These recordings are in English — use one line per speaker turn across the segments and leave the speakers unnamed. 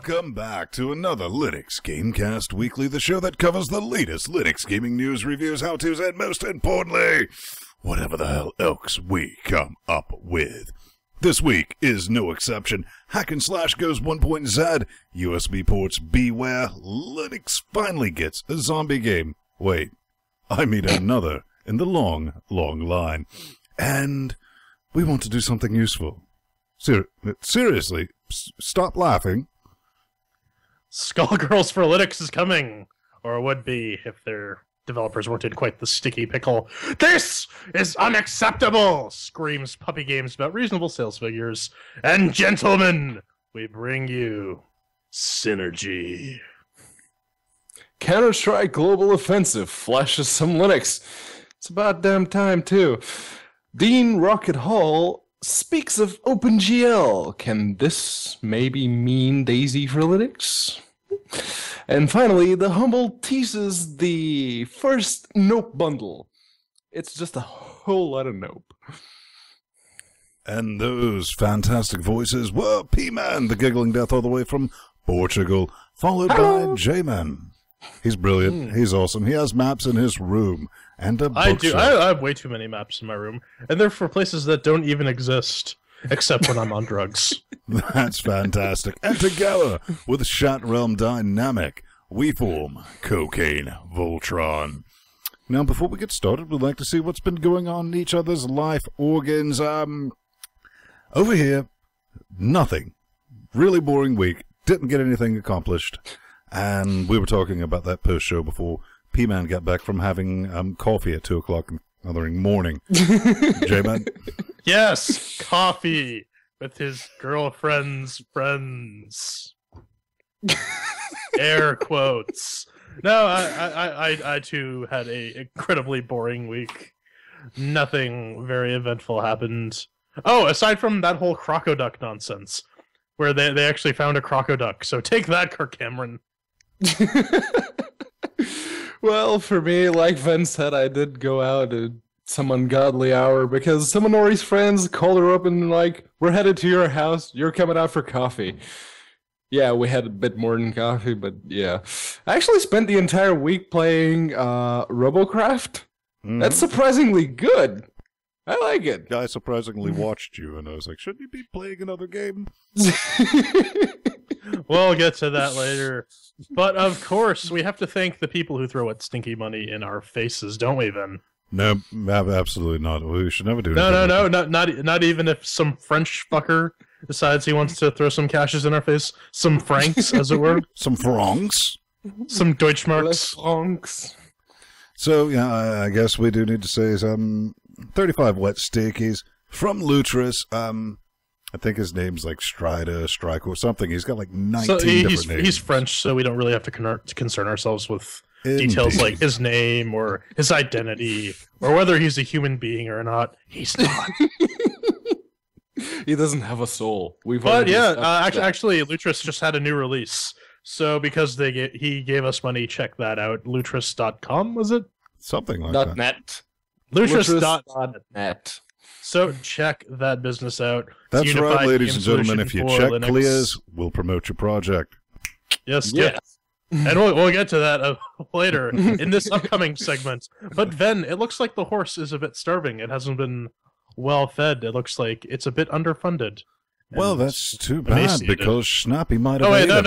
Welcome back to another LinuxGameCast Weekly, the show that covers the latest Linux gaming news, reviews, how-tos, and most importantly, whatever the hell else we come up with. This week is no exception. Hack and Slash goes 1.Z, USB ports beware, Linux finally gets a zombie game. Wait, I mean another in the long, long line. And we want to do something useful. Seriously, stop laughing.
Skullgirls for Linux is coming, or would be if their developers weren't in quite the sticky pickle. This is unacceptable, screams Puppy Games about reasonable sales figures. And gentlemen, we bring you Synergy.
Counter-Strike Global Offensive flashes some Linux. It's about damn time, too. Dean Rocket Hall speaks of OpenGL. Can this maybe mean DayZ for Linux? And finally, the Humble teases the first Nope bundle. It's just a whole lot of Nope.
And those fantastic voices were P-Man, the giggling death all the way from Portugal, followed by J-Man. He's brilliant. He's awesome. He has maps in his room and a bookshelf.
I have way too many maps in my room, and they're for places that don't even exist, except when I'm on drugs.
That's fantastic. And together with Chat Realm Dynamic, we form Cocaine Voltron. Now, before we get started, we'd like to see what's been going on in each other's life organs. Over here, nothing. Really boring week. Didn't get anything accomplished. And we were talking about that post-show before P-Man got back from having coffee at 2 o'clock in the other morning. J-Man?
Yes, coffee with his girlfriend's friends. Air quotes. No, I too had a incredibly boring week. Nothing very eventful happened. Oh, aside from that whole crocoduck nonsense, where they actually found a crocoduck. So take that, Kirk Cameron.
Well, for me, like Ven said, I did go out at some ungodly hour because some of Nori's friends called her up and like, we're headed to your house, you're coming out for coffee. Yeah, we had a bit more than coffee, but yeah. I actually spent the entire week playing Robocraft. That's surprisingly good. I like it.
I surprisingly watched you, and I was like, shouldn't you be playing another game?
We'll get to that later. But of course, we have to thank the people who throw stinky money in our faces, don't we, then?
No, absolutely not. We should never do it.
No, not even if some French fucker decides he wants to throw some cashes in our face. Some francs, as it were.
Some francs.
Some Deutschmarks.
Les francs.
So, yeah, I guess we do need to say some 35 wet steakies from Lutris. I think his name's like Strider, Strike, or something. He's got like 19 different names.
He's French, so we don't really have to concern ourselves with details like his name or his identity or whether he's a human being or not. He's not.
He doesn't have a soul.
Actually, Lutris just had a new release. So because he gave us money, check that out. Lutris.com, was it?
Something like that.
.net.
Lutris.net. So check that business out.
That's right, ladies and gentlemen. If you check Linux. Clears, we'll promote your project.
Yes. And we'll get to that later in this upcoming segment. But Ven, it looks like the horse is a bit starving. It hasn't been well fed. It looks like it's a bit underfunded.
Well, that's too bad because Snappy might have.
Oh wait, no.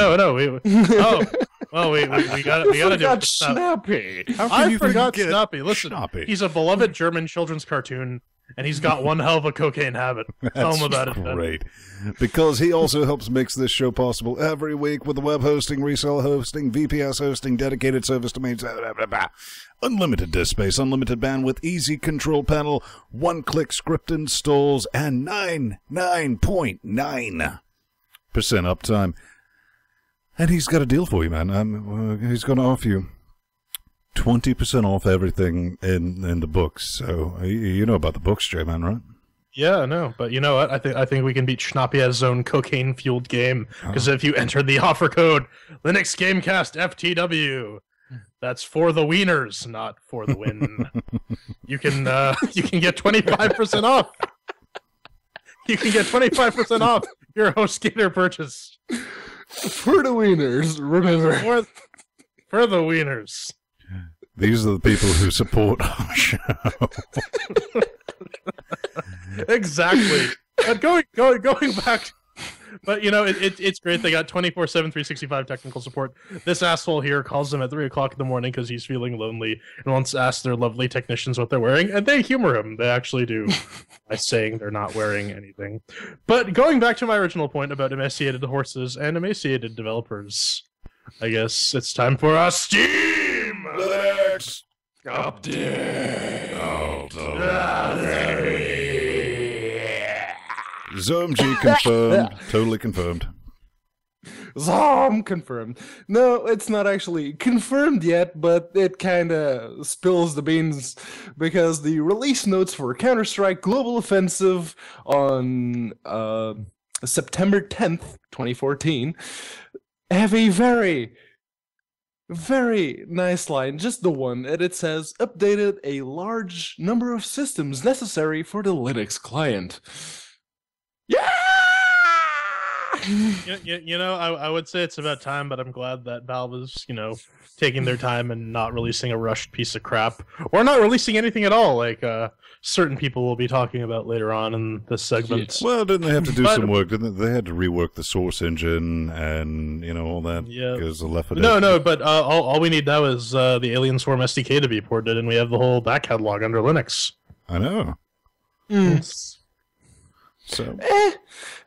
We gotta do it.
Snappy.
I forgot Snappy. Listen,
Snappy.
He's a beloved German children's cartoon. And he's got one hell of a cocaine habit. Tell him about it.
Great. Because he also helps make this show possible every week with the web hosting, resale hosting, VPS hosting, dedicated service domains, unlimited disk space, unlimited bandwidth, easy control panel, one-click script installs, and 99.9% uptime. And he's got a deal for you, man. He's going to offer you 20% off everything in the books. So you know about the books, J-Man, right?
Yeah, I know. But you know what? I think we can beat Schnappy at his own cocaine-fueled game. Because if you enter the offer code LinuxGameCast FTW, that's for the wieners, not for the win. You can get 25% off. You can get 25% off your HostGator purchase.
For the wieners, remember.
For the wieners.
These are the people who support our show.
Exactly. But going back, but it's great. They got 24/7, 365 technical support. This asshole here calls them at 3 o'clock in the morning because he's feeling lonely and wants to ask their lovely technicians what they're wearing, and they humor him. They actually do by saying they're not wearing anything. But going back to my original point about emaciated horses and emaciated developers, I guess it's time for our Steam
Linux
update.
ZomG confirmed. Totally confirmed.
Zom confirmed. No, it's not actually confirmed yet, but it kind of spills the beans because the release notes for Counter-Strike Global Offensive on September 10th, 2014 have a very, very nice line, just the one, and it says, updated a large number of systems necessary for the Linux client. Yeah!
I would say it's about time, but I'm glad that Valve is, taking their time and not releasing a rushed piece of crap, or not releasing anything at all, like certain people will be talking about later on in this segment.
Well, didn't they have to do some work? Didn't they had to rework the source engine and all that?
Yeah.
Because the Left 4 Dead.
No, but all we need now is the Alien Swarm SDK to be ported, and we have the whole back catalog under Linux.
I know. So,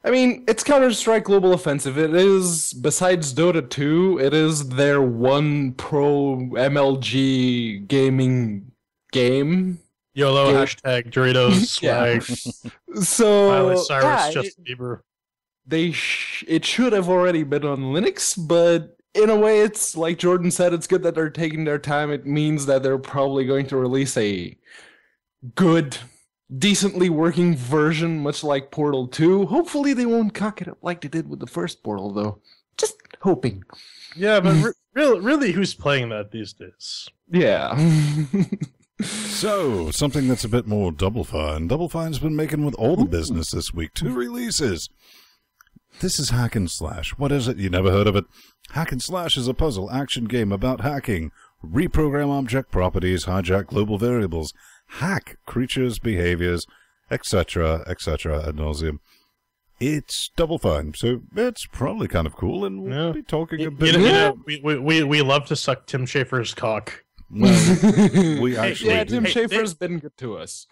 I mean, it's Counter-Strike Global Offensive. It is, besides Dota 2, it is their one pro MLG gaming game.
YOLO, hashtag Doritos, swag.
So,
Miley Cyrus, Justin Bieber.
It should have already been on Linux, but in a way, it's like Jordan said, it's good that they're taking their time. It means that they're probably going to release a good, decently working version, much like Portal 2. Hopefully they won't cock it up like they did with the first Portal, though. Just hoping.
Yeah, but really, who's playing that these days?
Yeah.
So, something that's a bit more Double Fine. Double Fine's been making with all the business this week. 2 releases. This is Hack and Slash. What is it? You never heard of it? Hack and Slash is a puzzle action game about hacking. Reprogram object properties, hijack global variables, hack creatures' behaviors, etc., ad nauseum. It's Double Fine, so it's probably kind of cool, and we'll be talking a bit.
We love to suck Tim Schafer's cock.
Well, we actually
Tim Schafer's been good to us.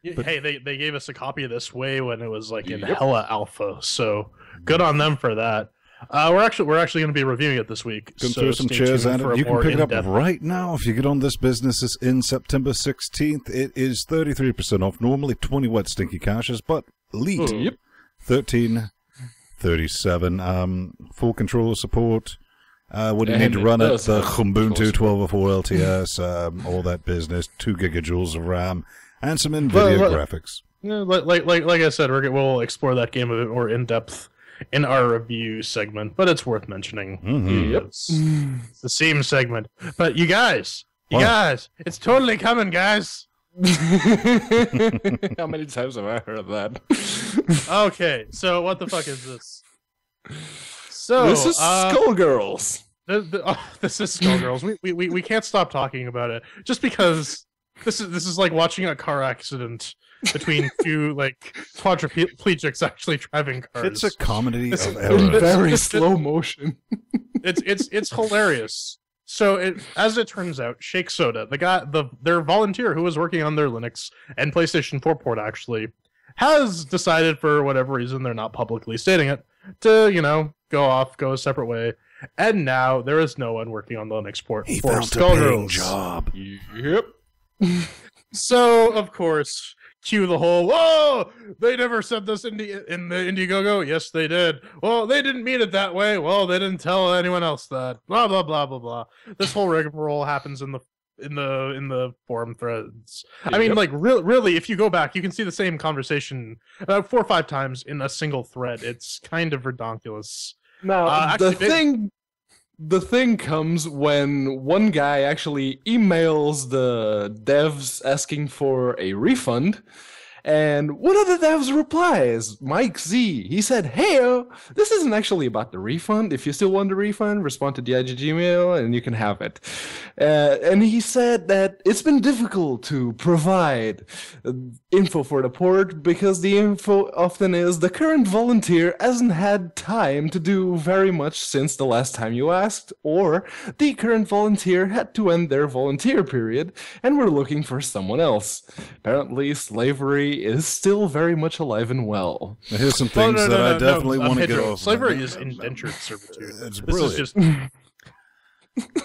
Hey, they gave us a copy of this way when it was like in hella alpha, so good on them for that. We're actually going to be reviewing it this week.
Gonna throw some chairs at it. You can pick it up right now if you get on this business. It's in September 16th. It is 33% off. Normally 20 wet stinky caches, but elite 13.37. Full controller support. What do you need to run it? The Ubuntu 1204 LTS, all that business. 2 gigajoules of RAM and some NVIDIA graphics.
Yeah, like I said, we'll explore that game a bit more in depth in our review segment, but it's worth mentioning. It's the same segment. But you guys, it's totally coming, guys.
How many times have I heard that?
Okay, so what the fuck is this? So
this is Skullgirls.
This is Skullgirls. We can't stop talking about it just because this is like watching a car accident between 2 quadriplegics actually driving cars.
It's a comedy of errors.
In very slow motion.
It's hilarious. So as it turns out, Shake Soda, their volunteer who was working on their Linux and PlayStation 4 port actually, has decided for whatever reason, they're not publicly stating it, to go a separate way. And now there is no one working on the Linux port
He
for
found
Skullgirls.
a paying job.
Yep.
So of course, cue the whole, whoa, they never said this in the Indiegogo. Yes, they did. Well, they didn't mean it that way. Well, they didn't tell anyone else that. Blah blah blah blah blah. This whole rigmarole happens in the forum threads.
Yep.
I mean, like really, if you go back, you can see the same conversation about 4 or 5 times in a single thread. It's kind of redonkulous.
Now, the thing comes when one guy actually emails the devs asking for a refund, And one of the devs replies, Mike Z. He said, "Hey, this isn't actually about the refund. If you still want the refund, respond to the IGG mail and you can have it." And he said that it's been difficult to provide info for the port because the info often is the current volunteer hasn't had time to do very much since the last time you asked, or the current volunteer had to end their volunteer period and we're looking for someone else. Apparently, slavery is still very much alive and well.
Here's some things I definitely want to get off.
Slavery is indentured servitude.
It's brilliant.
This is just...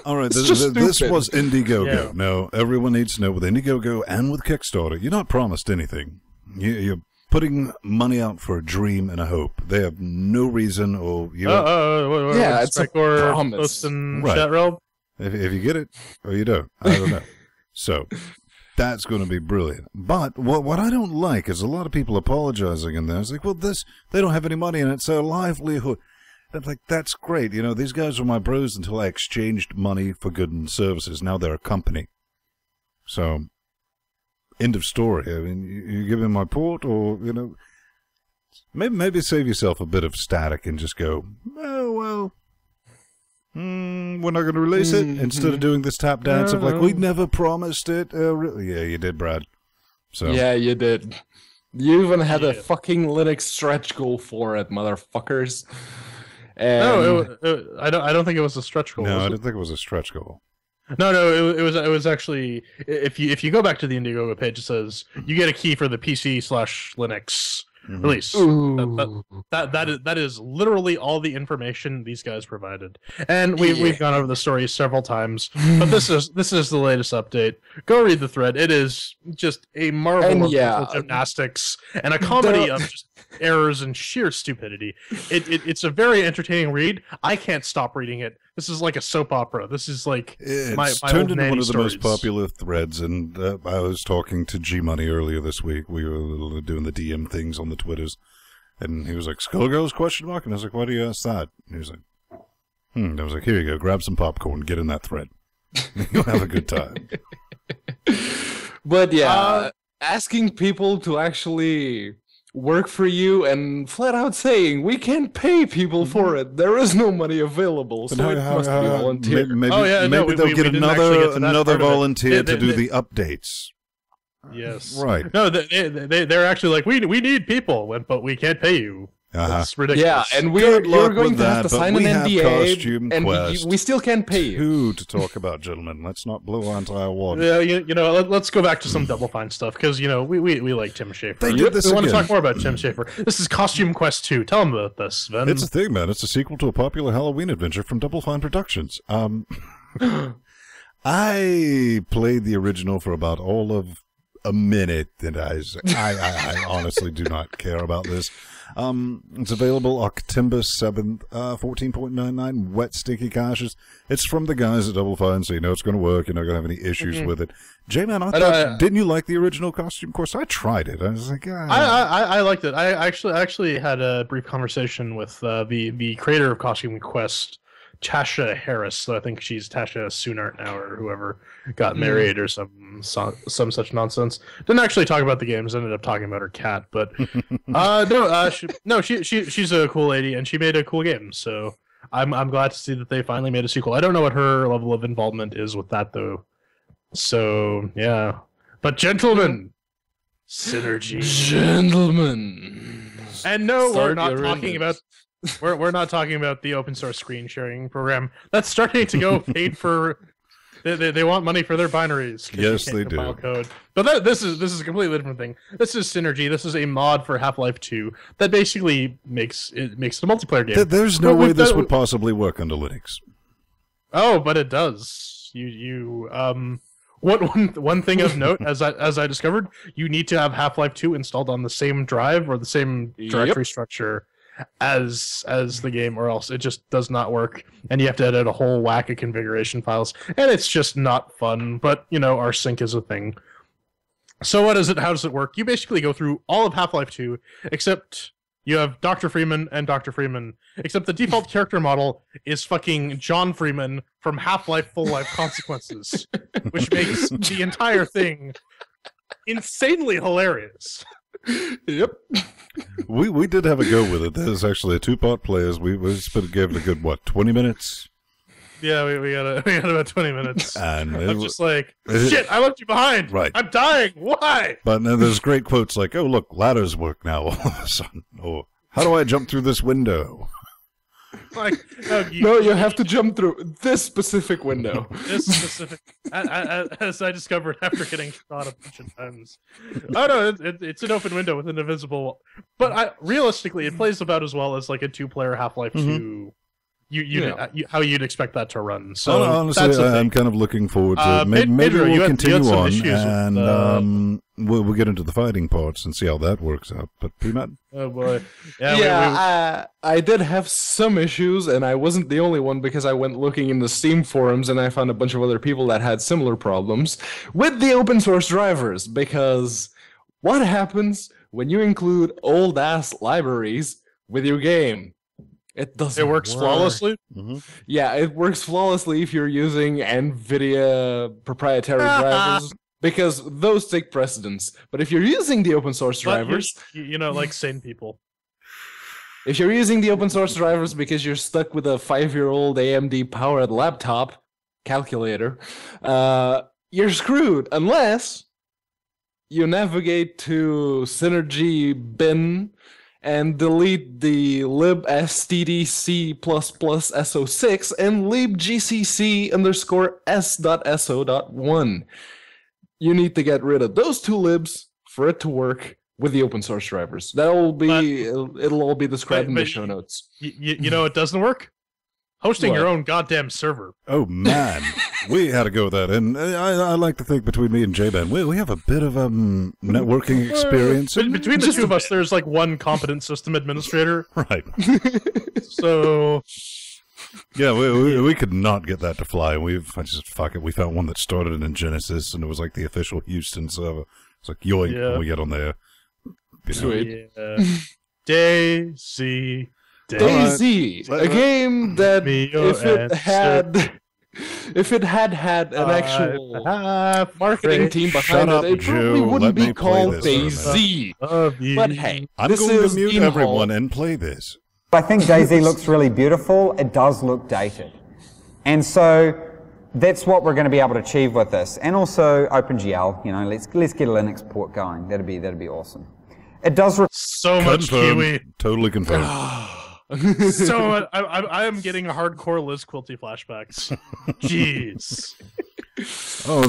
All right, this was Indiegogo. Yeah. Now, everyone needs to know with Indiegogo and with Kickstarter, you're not promised anything. You're putting money out for a dream and a hope. They have no reason or...
it's a promise.
Chat realm?
If you get it, or you don't. I don't know. So, that's going to be brilliant. But what I don't like is a lot of people apologizing in there. It's like, well, they don't have any money and it's their livelihood. I'm like, that's great. You know, these guys were my bros until I exchanged money for goods and services. Now they're a company. So, end of story. I mean, you give me my port, or, you know, maybe save yourself a bit of static and just go, oh, well, we're not going to release it, instead of doing this tap dance of like, we never promised it. Really? Yeah, you did, Brad. So
yeah, you did. You even had a fucking Linux stretch goal for it, motherfuckers.
No, I don't think it was a stretch goal.
No, I didn't think it was a stretch goal.
No, it was actually, if you go back to the Indiegogo page, it says you get a key for the PC/Linux release. That is literally all the information these guys provided, and we've gone over the story several times. But this is the latest update. Go read the thread. It is just a marvel of mental gymnastics and a comedy of just errors and sheer stupidity. It's a very entertaining read. I can't stop reading it. This is like a soap opera. This is like
it's turned into one of the most popular threads. And I was talking to G Money earlier this week. We were doing the DM things on the Twitters, and he was like, "Skullgirls?" ? And I was like, "Why do you ask that?" And he was like, I was like, "Here you go. Grab some popcorn. Get in that thread. You'll have a good time."
But yeah, asking people to actually work for you and flat out saying we can't pay people for it. There is no money available, so it must be volunteer.
Maybe they'll get another volunteer to do the updates.
Yes.
Right.
No, they're actually like, we need people, but we can't pay you. It's ridiculous.
Yeah, and you're going to have to sign an NDA, and we still can't pay you.
Who to talk about, gentlemen? Let's not blow our entire wad.
Yeah, you know, let's go back to some Double Fine stuff, because, you know, we like Tim Schafer.
They did this
we want to talk more about Tim Schafer. This is Costume Quest 2. Tell them about this, Sven.
It's a thing, man. It's a sequel to a popular Halloween adventure from Double Fine Productions. I played the original for about all of a minute, and I honestly do not care about this. It's available October 7th, 14.99, wet, stinky caches. It's from the guys at Double Fine, so you know it's going to work. You're not going to have any issues with it. J-Man, didn't you like the original Costume Quest? I tried it. I was like,
I liked it. I actually had a brief conversation with the creator of Costume Quest, Tasha Harris. So I think she's Tasha Soonart now, or whoever got married or some such nonsense. Didn't actually talk about the games. Ended up talking about her cat, but she's a cool lady and she made a cool game. So I'm glad to see that they finally made a sequel. I don't know what her level of involvement is with that though. So yeah, but gentlemen, synergy,
gentlemen,
and no, we're not talking about. We're not talking about the open source screen sharing program that's starting to go paid for. They want money for their binaries.
Yes, they do.
Code. But this is a completely different thing. This is Synergy. This is a mod for Half-Life 2 that basically makes it a multiplayer game.
There's no way this would possibly work under Linux.
Oh, but it does. One thing of note, as I discovered, you need to have Half-Life 2 installed on the same drive or the same directory structure as the game, or else it just does not work, and you have to edit a whole whack of configuration files, and it's just not fun. But you know, rsync is a thing. So how does it work? You basically go through all of Half-Life 2, except you have Dr. Freeman and Dr. Freeman, except the default character model is fucking John Freeman from Half-Life Full Life Consequences, which makes the entire thing insanely hilarious.
Yep.
We did have a go with it. There's actually a 2-part players. We gave it a good, 20 minutes?
Yeah, we got about 20 minutes.
And
I'm just like, shit, I left you behind.
Right.
I'm dying. Why?
But then there's great quotes like, oh, look, ladders work now all of a sudden. Or, how do I jump through this window?
Like,
No, you have to jump through this specific window.
This specific, as I discovered after getting shot a bunch of times. Oh no, it's an open window with an invisible wall. But realistically, it plays about as well as like a 2-player Half-Life 2. How you'd expect that to run. So
honestly, I'm kind of looking forward to it. Maybe
Pedro,
we'll continue on,
and
we'll get into the fighting parts and see how that works out. But P-Man?
Oh boy.
I did have some issues, and I wasn't the only one because I went looking in the Steam forums and I found a bunch of other people that had similar problems with the open source drivers. Because what happens when you include old ass libraries with your game? It doesn't.
It works flawlessly.
Mm-hmm.
Yeah, it works flawlessly if you're using NVIDIA proprietary drivers, because those take precedence. But if you're using the open source drivers,
like sane people.
If you're using the open source drivers because you're stuck with a 5-year-old AMD powered laptop calculator, you're screwed unless you navigate to Synergy bin and delete the libstdc++so6 and libgcc_s.so.1. You need to get rid of those 2 libs for it to work with the open source drivers. It'll all be described in the show notes.
You know it doesn't work? Hosting your own goddamn server.
Oh, man. We had to go with that. And I like to think between me and J-Ben, we have a bit of networking experience.
Between the two of us, there's like one competent system administrator.
Right.
So...
Yeah, we could not get that to fly. We found one that started in Genesis, and it was like the official Houston server. It's like, yoink, when we get on there.
Sweet.
Yeah. DayZ.
DayZ, a game that if it had an actual marketing team behind it probably wouldn't be called DayZ. But hey,
I'm going to mute everyone and play this.
I think DayZ looks really beautiful. It does look dated. And so that's what we're going to be able to achieve with this. And also OpenGL, let's get a Linux port going. That'd be awesome. It does
so much Kiwi.
Totally confirmed.
So I am getting hardcore Liz Quilty flashbacks. Jeez.
Oh,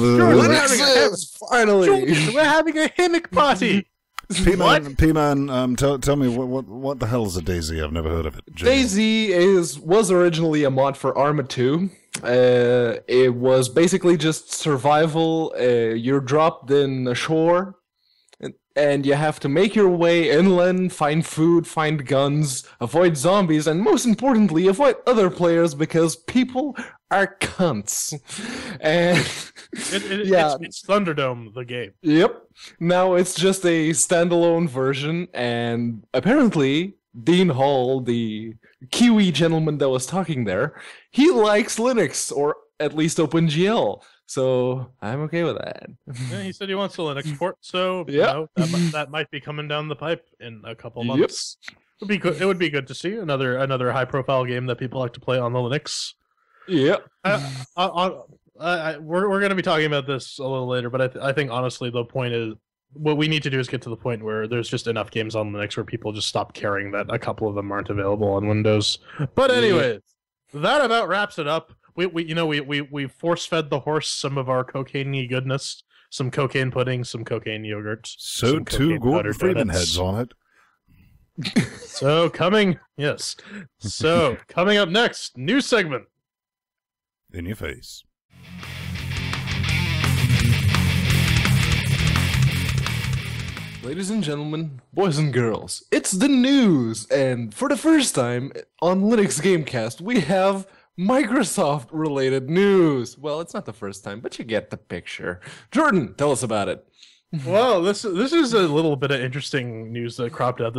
finally.
We're having a hammock party.
P-Man, tell me what the hell is a DayZ? I've never heard of it.
DayZ was originally a mod for Arma 2. It was basically just survival. You're dropped in ashore, and you have to make your way inland, find food, find guns, avoid zombies, and most importantly, avoid other players because people are cunts. And
it's Thunderdome, the game.
Yep. Now it's just a standalone version, and apparently Dean Hall, the Kiwi gentleman that was talking there, he likes Linux, or at least OpenGL. So I'm okay with that.
Yeah, he said he wants a Linux port, so that might be coming down the pipe in a couple months. Yep. It would be good to see another high profile game that people like to play on the Linux.
Yeah.
We're going to be talking about this a little later, but I think honestly the point is what we need to do is get to the point where there's just enough games on Linux where people just stop caring that a couple of them aren't available on Windows. But anyways, that about wraps it up. We force-fed the horse some of our cocaine-y goodness, some cocaine pudding, some cocaine yogurt.
So 2 Gordon Freeman heads on it.
So coming up next, new segment.
In your face.
Ladies and gentlemen, boys and girls, it's the news, and for the first time on LinuxGameCast, we have Microsoft-related news. Well, it's not the first time, but you get the picture. Jordan, tell us about it.
Well, this is a little bit of interesting news that cropped up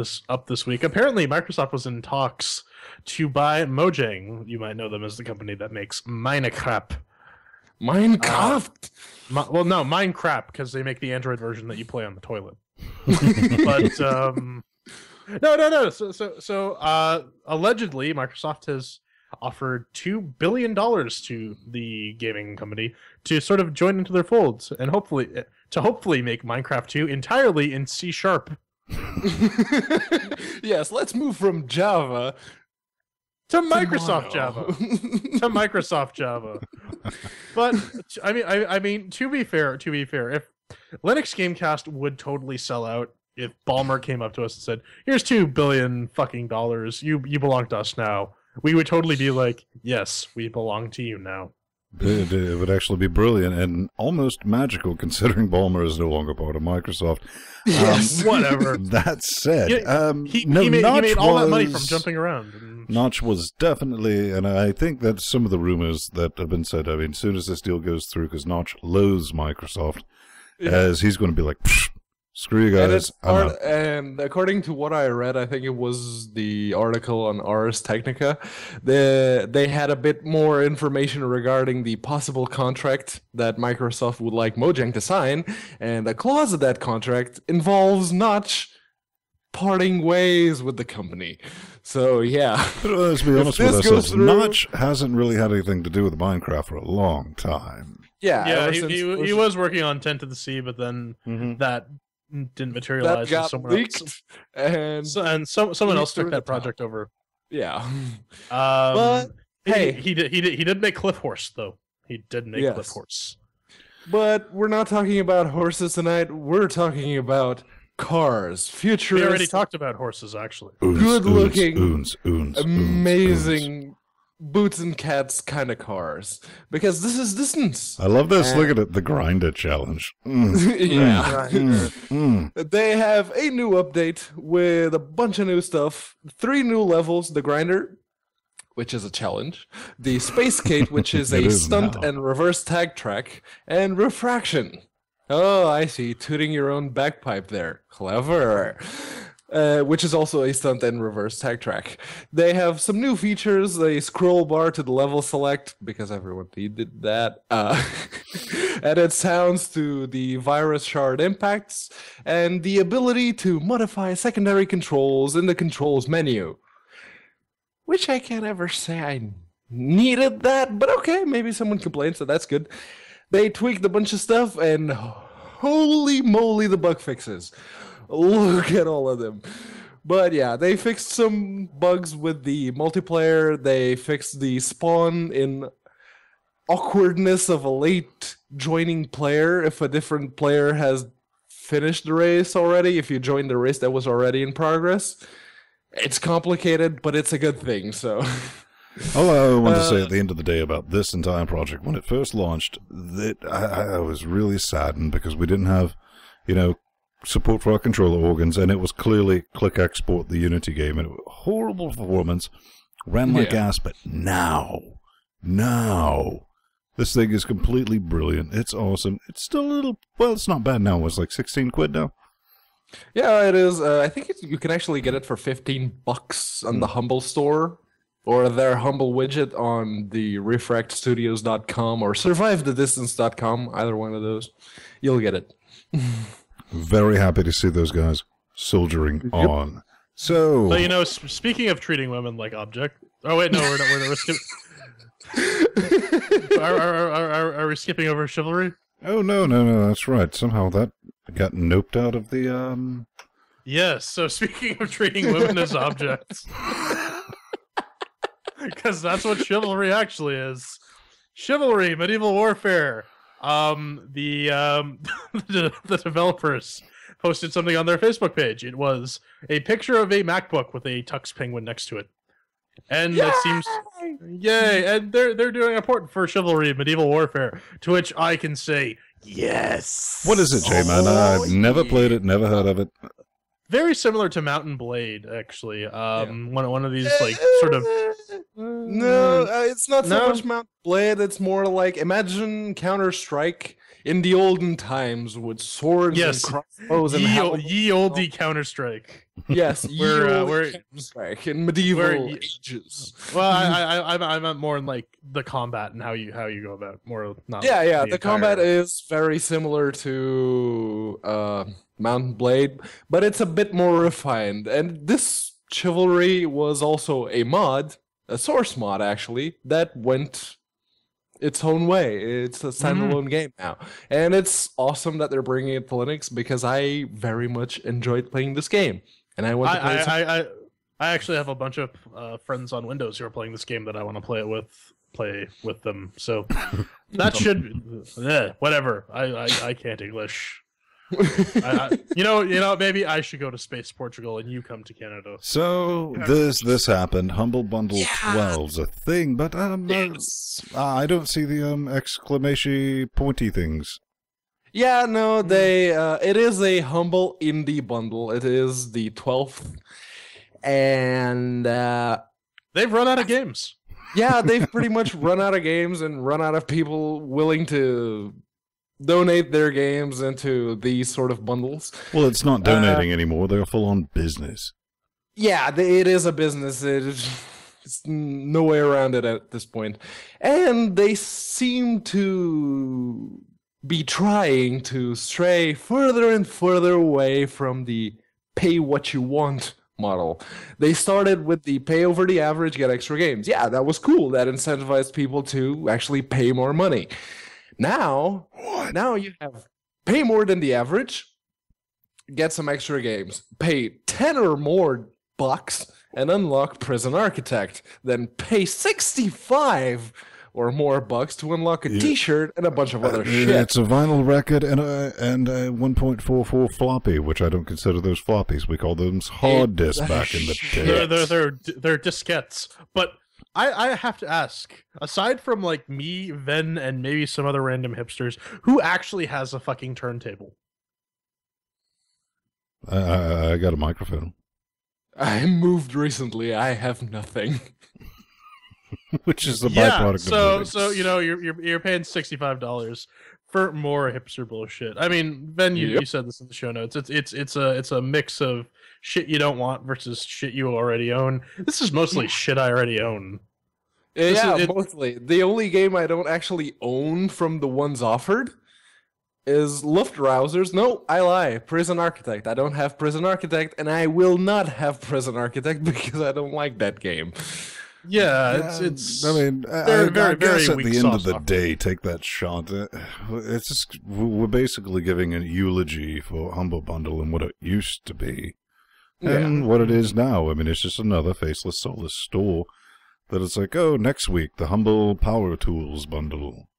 this week. Apparently, Microsoft was in talks to buy Mojang. You might know them as the company that makes Minecraft.
Minecraft?
Minecraft, because they make the Android version that you play on the toilet. But no. So allegedly, Microsoft has offered $2 billion to the gaming company to sort of join into their folds and hopefully make Minecraft 2 entirely in C#.
Yes, let's move from Java
to Microsoft Java. To Microsoft Java. But I mean, to be fair, if Linux Gamecast would totally sell out if Ballmer came up to us and said, "Here's $2 billion fucking dollars. You belong to us now." We would totally be like, "Yes, we belong to you now."
It would actually be brilliant and almost magical, considering Ballmer is no longer part of Microsoft.
Yes.
Whatever.
That said,
he made all that money from jumping around.
Notch was definitely, and I think that some of the rumors that have been said, I mean, as soon as this deal goes through, because Notch loathes Microsoft, as he's going to be like, screw you guys.
And according to what I read, I think it was the article on Ars Technica, they had a bit more information regarding the possible contract that Microsoft would like Mojang to sign, and a clause of that contract involves Notch parting ways with the company. So yeah.
But let's be honest with ourselves, Notch hasn't really had anything to do with Minecraft for a long time.
Yeah, he was working on 10 to the Sea, but then that didn't materialize.
That got leaked, and
someone else took that project over.
Yeah,
but hey, he did make Cliff Horse though. He did make Cliff Horse.
But we're not talking about horses tonight. We're talking about cars. Futuristic.
We already talked about horses, actually.
Good-looking, amazing. Boots and cats kind of cars, because this is distance.
I love this. Look at it, the grinder challenge.
They have a new update with a bunch of new stuff. 3 new levels: the grinder, which is a challenge; the space skate, which is a stunt and reverse tag track; and refraction. Oh, I see. Tooting your own bagpipe there. Clever. Which is also a stunt and reverse tag track. They have some new features, a scroll bar to the level select, because everyone needed that. Added sounds to the virus shard impacts, and the ability to modify secondary controls in the controls menu. Which I can't ever say I needed that, but okay, maybe someone complains, so that's good. They tweaked a bunch of stuff, and holy moly, the bug fixes. Look at all of them. But yeah, they fixed some bugs with the multiplayer. They fixed the spawn in awkwardness of a late joining player if a different player has finished the race already, if you joined the race that was already in progress. It's complicated, but it's a good thing, so...
All I want to say at the end of the day about this entire project, when it first launched, I was really saddened because we didn't have, support for our controller organs, and it was clearly click export the Unity game, and it was horrible performance, ran like ass, but now, this thing is completely brilliant. It's awesome. It's still a little, well, it's not bad now. It's like 16 quid now.
Yeah, it is. I think you can actually get it for $15 on the Humble store, or their Humble widget on the refractstudios.com or survivethedistance.com, either one of those. You'll get it.
Very happy to see those guys soldiering on. So,
speaking of treating women like object. Oh wait, no, we're skipping. Are we skipping over chivalry?
Oh no, that's right. Somehow that got noped out of the
Yes. So speaking of treating women as objects, because that's what chivalry actually is. Chivalry, medieval warfare. The developers posted something on their Facebook page. It was a picture of a MacBook with a Tux Penguin next to it, and that seems yay. And they're doing a port for Chivalry, medieval warfare, to which I can say yes.
What is it, J-Man? I've never played it, never heard of it.
Very similar to Mountain Blade, actually. One of these like sort of.
No, it's not so much Mountain Blade. It's more like, imagine Counter-Strike in the olden times with swords
Yes.
and crossbows and
Ye olde Counter-Strike.
yes,
we're
Counter-Strike in medieval ages.
Well, I meant more in like the combat and how you go about more. Not
The combat is very similar to Mount and Blade, but it's a bit more refined. And this Chivalry was also a mod, a source mod actually, that went its own way. It's a standalone game now, and it's awesome that they're bringing it to Linux because I very much enjoyed playing this game, and I want to play.
I actually have a bunch of friends on Windows who are playing this game that I want to play with them. So that should whatever. I can't English. Maybe I should go to Space Portugal and you come to Canada.
So this happened. Humble Bundle 12's a thing, but I don't see the exclamation pointy things.
Yeah, no, it is a humble indie bundle. It is the 12th, and
they've run out of games.
Yeah, they've pretty much run out of games and run out of people willing to donate their games into these sort of bundles.
Well, it's not donating anymore. They're full-on business.
Yeah, it is a business. It's no way around it at this point. And they seem to be trying to stray further and further away from the pay-what-you-want model. They started with the pay over the average, get extra games. Yeah, that was cool. That incentivized people to actually pay more money. Now you have pay more than the average, get some extra games, pay 10 or more bucks and unlock Prison Architect, then pay 65 or more bucks to unlock a t-shirt and a bunch of other shit.
It's a vinyl record and a 1.44 floppy, which I don't consider those floppies. We call them hard discs back in the day.
They're diskettes. But I have to ask, aside from like me, Ven, and maybe some other random hipsters, who actually has a fucking turntable?
I got a microphone.
I moved recently. I have nothing.
Which is the byproduct of moving.
So you're paying $65 for more hipster bullshit. I mean, Ben, you said this in the show notes. It's a mix of shit you don't want versus shit you already own. This is mostly shit I already own.
Mostly. The only game I don't actually own from the ones offered is Luftrausers. No, I lie. Prison Architect. I don't have Prison Architect, and I will not have Prison Architect because I don't like that game.
Yeah, it's.
I mean, I guess at the end of the day, take that shot. It's just we're basically giving a eulogy for Humble Bundle and what it used to be, and what it is now. I mean, it's just another faceless, soulless store that it's like, oh, next week the Humble Power Tools bundle.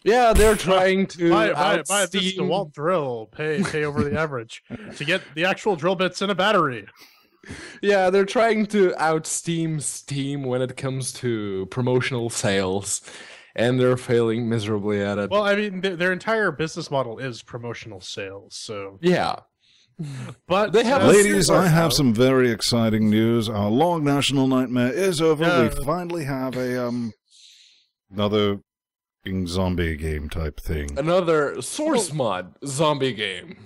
Yeah, they're trying to
buy this DeWalt drill. Pay over the average to get the actual drill bits in a battery.
Yeah, they're trying to out-Steam Steam when it comes to promotional sales, and they're failing miserably at it.
Well, I mean, their entire business model is promotional sales, so...
Yeah.
But
they have
ladies, I have some very exciting news. Our long national nightmare is over.
Yeah.
We finally have another zombie game type thing.
Another source mod zombie game.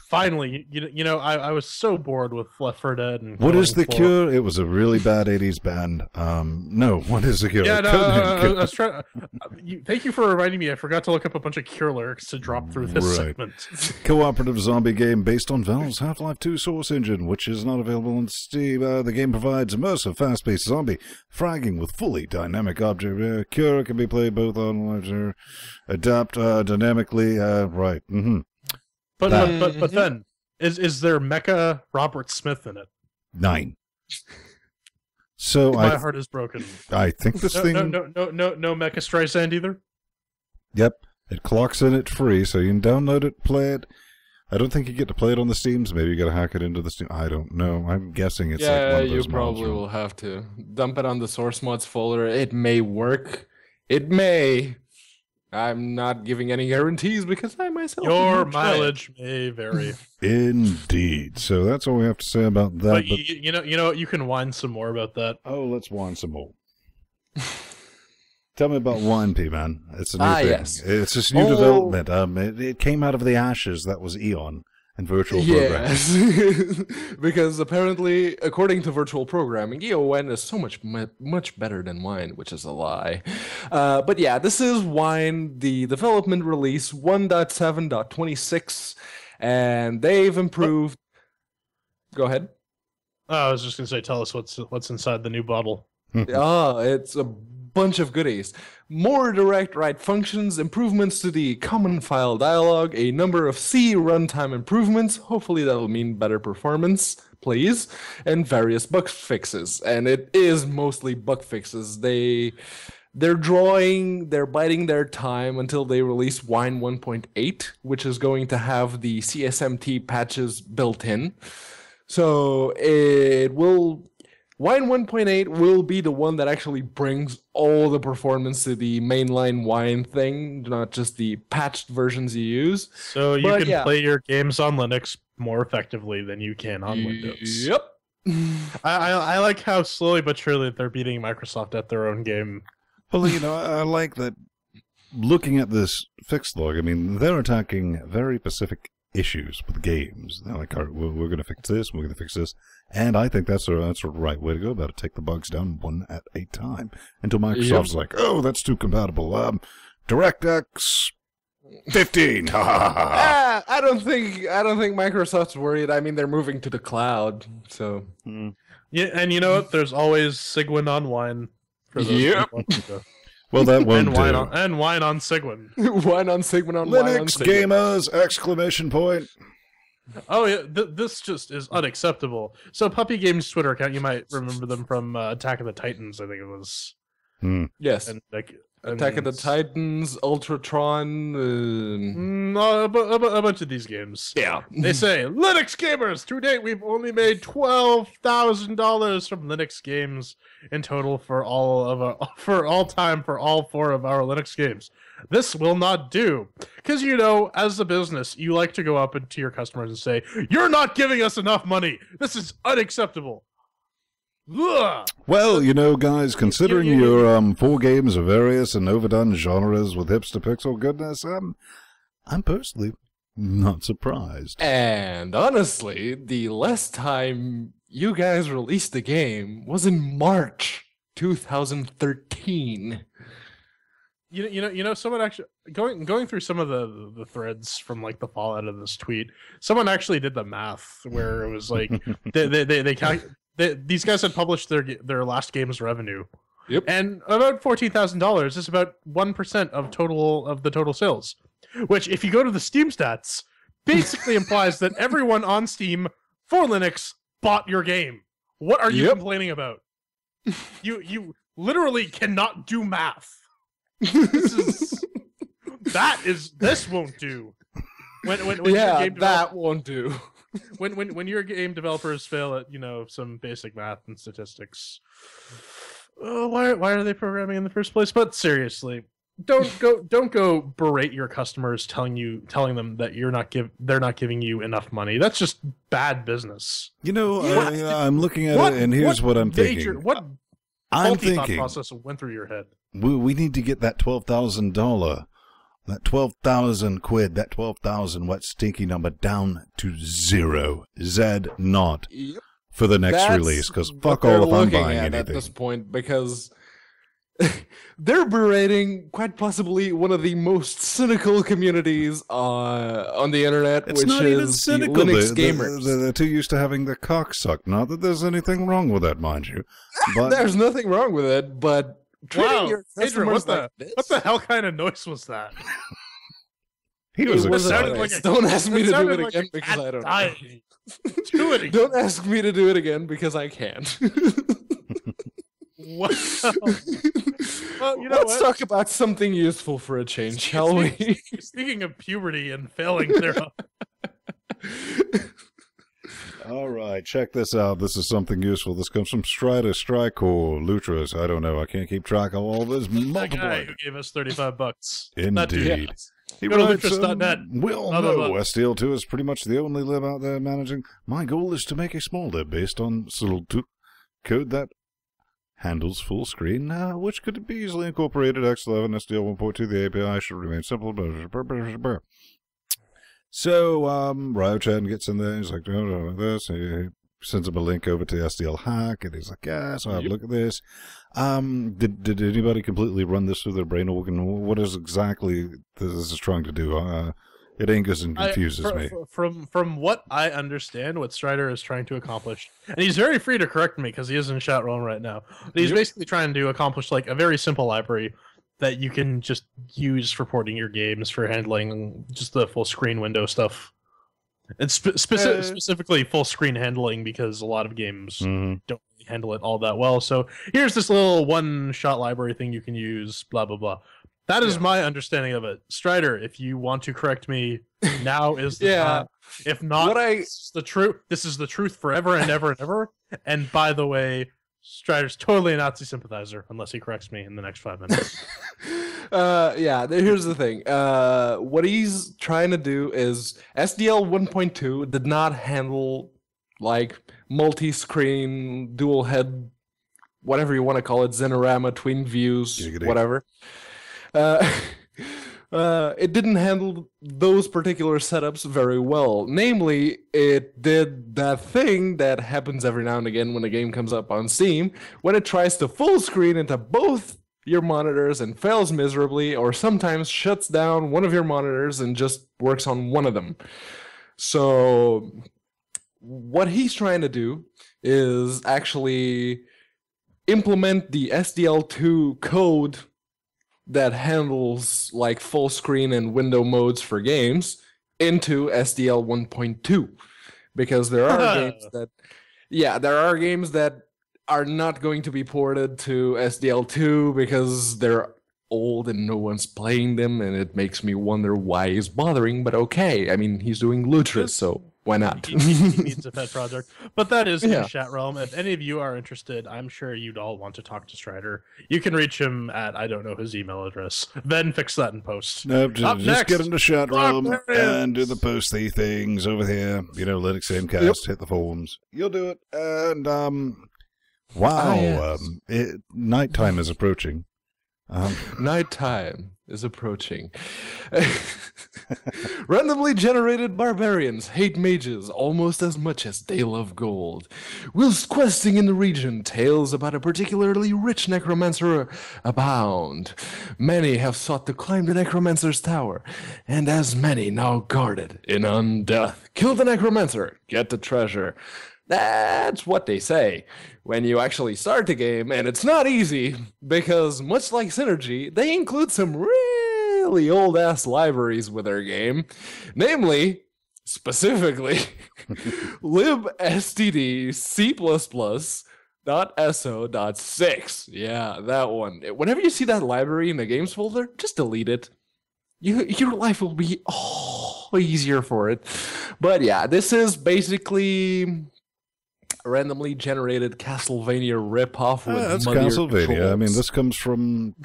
Finally, I was so bored with Left 4 Dead. And
what is the cure? It was a really bad 80s band. No, what is the cure?
Yeah, I was trying. Thank you for reminding me. I forgot to look up a bunch of Cure lyrics to drop through this segment.
Cooperative zombie game based on Valve's Half-Life 2 Source engine, which is not available on Steam. The game provides immersive, fast-paced zombie fragging with fully dynamic object. Cure can be played both on adapt dynamically. Right. Mm-hmm.
But then, is there Mecha Robert Smith in it?
9. So
my heart is broken.
I think this thing.
No Mecha Streisand either.
Yep, it clocks in it free, so you can download it, play it. I don't think you get to play it on the Steams. Maybe you got to hack it into the Steam. I don't know. I'm guessing it's like one of those
you probably will have to dump it on the source mods folder. It may work. It may. I'm not giving any guarantees because I myself.
Your mileage may vary.
Indeed. So that's all we have to say about that.
But you know, you can whine some more about that.
Oh, let's whine some more. Tell me about Wine P, man. It's a new thing.
Yes.
It's this new development. It came out of the ashes. That was Eon and virtual programming.
Yes, because apparently, according to virtual programming, EON is so much better than Wine, which is a lie. But yeah, this is Wine, the development release 1.7.26, and they've improved. Go ahead.
I was just gonna say, tell us what's inside the new bottle.
It's a bunch of goodies. More direct write functions, improvements to the common file dialog, a number of C runtime improvements, hopefully that'll mean better performance, please, and various bug fixes. And it is mostly bug fixes. They're biding their time until they release Wine 1.8, which is going to have the CSMT patches built in. So Wine 1.8 will be the one that actually brings all the performance to the mainline Wine thing, not just the patched versions you use.
So you can play your games on Linux more effectively than you can on Windows.
Yep.
I like how slowly but surely they're beating Microsoft at their own game.
Well, I like that. Looking at this fix log, I mean, they're attacking very specific issues with games. They're like, all right, we're going to fix this, we're going to fix this, and I think that's the right way to go about it. Take the bugs down one at a time until Microsoft's like, oh, that's too compatible. DirectX 15.
I don't think Microsoft's worried. I mean, they're moving to the cloud, so.
Yeah, and you know what? There's always Sigwin on Wine. For those people.
Well, that won't do.
And Wine on Sigwin.
Wine on Sigwin on
Linux
Wine on
gamers! Exclamation point.
Oh yeah, this just is unacceptable. So Puppy Games Twitter account, you might remember them from Attack of the Titans, I think it was.
Yes.
And
Attack of the Titans, Ultratron,
a bunch of these games.
Yeah.
They say, Linux gamers, to date we've only made $12,000 from Linux games in total for all time for all 4 of our Linux games. This will not do. Because, as a business, you like to go up to your customers and say, you're not giving us enough money. This is unacceptable. Ugh.
Well, guys, considering your 4 games of various and overdone genres with hipster pixel goodness, I'm personally not surprised.
And honestly, the last time you guys released the game was in March 2013.
Someone actually going through some of the threads from like the fallout of this tweet. Someone actually did the math where it was like these guys had published their last game's revenue.
Yep.
And about $14,000 is about 1% of the total sales. Which, if you go to the Steam stats, basically implies that everyone on Steam for Linux bought your game. What are you complaining about? You literally cannot do math. This won't do.
That won't do.
When your game developers fail at some basic math and statistics, why are they programming in the first place? But seriously, don't go berate your customers telling them that they're not giving you enough money. That's just bad business.
I'm looking at it, and here's what I'm thinking.
I'm thinking thought process went through your head.
We need to get that $12,000. That 12,000 quid, that 12,000 what stinky number down to 0. Z0 for the next release, because fuck all if I'm buying anything.
At this point, because they're berating quite possibly one of the most cynical communities on the internet,
it's
which
not
is
even cynical.
the Linux gamers.
They're too used to having their cock sucked. Not that there's anything wrong with that, mind you. But
there's nothing wrong with it, but treating your customers
Adrian, what the hell kind of noise was that?
He was excited.
Don't ask me to do it again because I don't know.
Do it again.
Don't ask me to do it again because I can't.
Well,
let's talk about something useful for a change, shall we?
Speaking of puberty and failing thereof.
All right, check this out. This is something useful. This comes from Strider, Strikor, Lutras. I don't know. I can't keep track of all this.
That guy who gave us $35.
Indeed. He
Go to
writes,
lutras.net.
Well, no, STL2 is pretty much the only lib out there managing. My goal is to make a small lib based on code that handles full screen, which could be easily incorporated. X11, SDL 1.2, the API should remain simple. So, Ryochan gets in there, he's like, oh, this, he sends him a link over to SDL Hack, and he's like, yeah, so have a look at this. Did anybody completely run this through their brain organ? What is exactly this is trying to do? It angers and confuses me.
From what I understand, what Strider is trying to accomplish, and he's very free to correct me because he is in chat realm right now. But he's basically trying to accomplish like a very simple library that you can just use for porting your games, for handling just the full screen window stuff. And specifically full screen handling, because a lot of games don't really handle it all that well. So here's this little one-shot library thing you can use, blah, blah, blah. That is my understanding of it. Strider, if you want to correct me, now is the time. If not, this is the truth forever and ever and ever. And by the way, Strider's totally a Nazi sympathizer, unless he corrects me in the next 5 minutes.
Here's the thing. What he's trying to do is SDL 1.2 did not handle like multi-screen, dual head, whatever you want to call it, Zenorama, twin views, whatever. It didn't handle those particular setups very well. Namely, it did that thing that happens every now and again when a game comes up on Steam, when it tries to full screen into both your monitors and fails miserably, or sometimes shuts down one of your monitors and just works on one of them. So what he's trying to do is actually implement the SDL2 code that handles like full screen and window modes for games into SDL 1.2, because there are games that are not going to be ported to SDL2 because they're old and no one's playing them, and it makes me wonder why he's bothering. But okay, I mean, he's doing Lutris, so why not?
He needs a pet project. But that is in chat realm. If any of you are interested, I'm sure you'd all want to talk to Strider. You can reach him at, I don't know his email address. Then fix that in post.
Nope, just get into chat realm and do the posty things over here. You know, LinuxGameCast, hit the forums. You'll do it. And, nighttime is approaching.
Nighttime is approaching. Randomly generated barbarians hate mages almost as much as they love gold. Whilst questing in the region, tales about a particularly rich necromancer abound. Many have sought to climb the necromancer's tower, and as many now guarded in undeath. Kill the necromancer, get the treasure. That's what they say when you actually start the game, and it's not easy, because much like Synergy, they include some really old-ass libraries with their game. Namely, specifically, libstd.c++.so.6. Yeah, that one. Whenever you see that library in the games folder, just delete it. Your life will be easier for it. But yeah, this is basically randomly generated Castlevania ripoff with
that's
muddier
Castlevania.
controls.
I mean, this comes from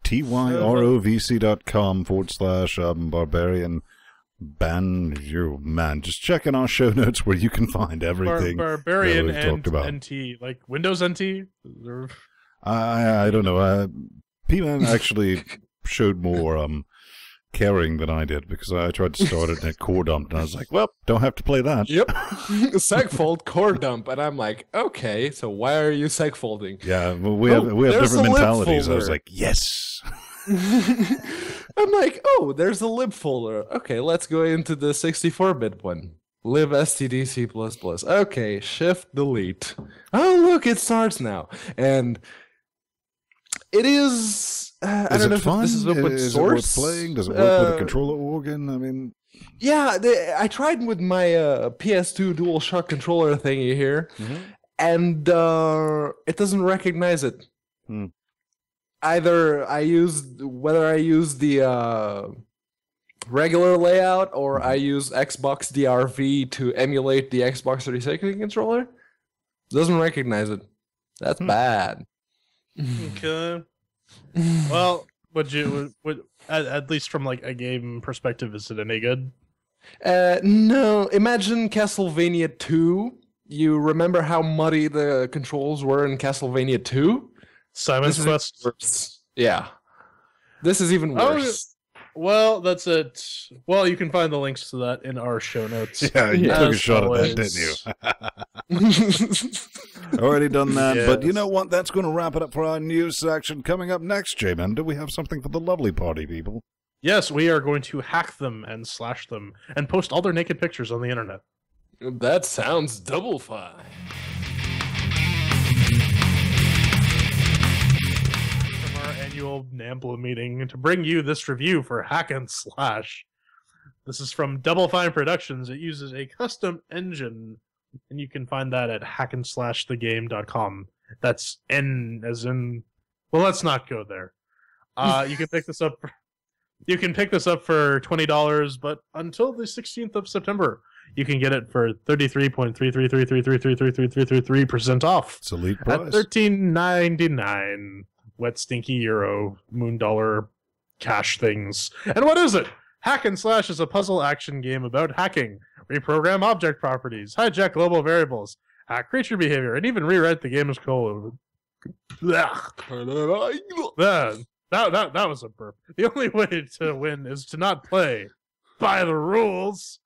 tyrovc.com/barbarian banjo. Man, just checking our show notes where you can find everything
Barbarian
that we've talked about.
NT, like Windows NT.
I don't know. P-Man actually showed more caring than I did, because I tried to start it and it core dumped, and I was like, well, don't have to play that.
Yep. Segfold core dump, and I'm like, okay, so why are you segfolding?
Yeah, well, we have different mentalities. I was like, yes.
I'm like, oh, there's a lib folder. Okay, let's go into the 64-bit one. libstd.c++. Okay, shift delete. Oh, look, it starts now. And it is... I don't know if this is open source.
Is it worth playing? Does it work with a controller organ? I mean...
Yeah, I tried with my PS2 DualShock controller thingy here, and it doesn't recognize it. Either whether I use the regular layout or I use Xbox DRV to emulate the Xbox 360 controller, it doesn't recognize it. That's bad.
Okay. Well, would at least from like a game perspective, is it any good?
No. Imagine Castlevania 2 You remember how muddy the controls were in Castlevania 2?
Simon's Quest.
Yeah. This is even worse.
Well, that's it. Well, you can find the links to that in our show notes.
Yeah, you took a
As
shot
always.
at that, didn't you? Already done that, but you know what? That's going to wrap it up for our news section. Coming up next, J-Man, do we have something for the lovely party people?
Yes, we are going to hack them and slash them and post all their naked pictures on the internet.
That sounds double fine.
From our annual NAMBLA meeting to bring you this review for Hack and Slash. This is from Double Fine Productions. It uses a custom engine, and you can find that at hackandslashthegame.com. That's N as in... Well, let's not go there. You can pick this up... You can pick this up for $20, but until the 16th of September, you can get it for 33.333333333% off.
It's elite
At
price.
$13.99. Wet stinky euro, moon dollar, cash things. And what is it? Hack and Slash is a puzzle action game about hacking. Reprogram object properties, hijack global variables, hack creature behavior, and even rewrite the game's code. That was a burp. The only way to win is to not play by the rules.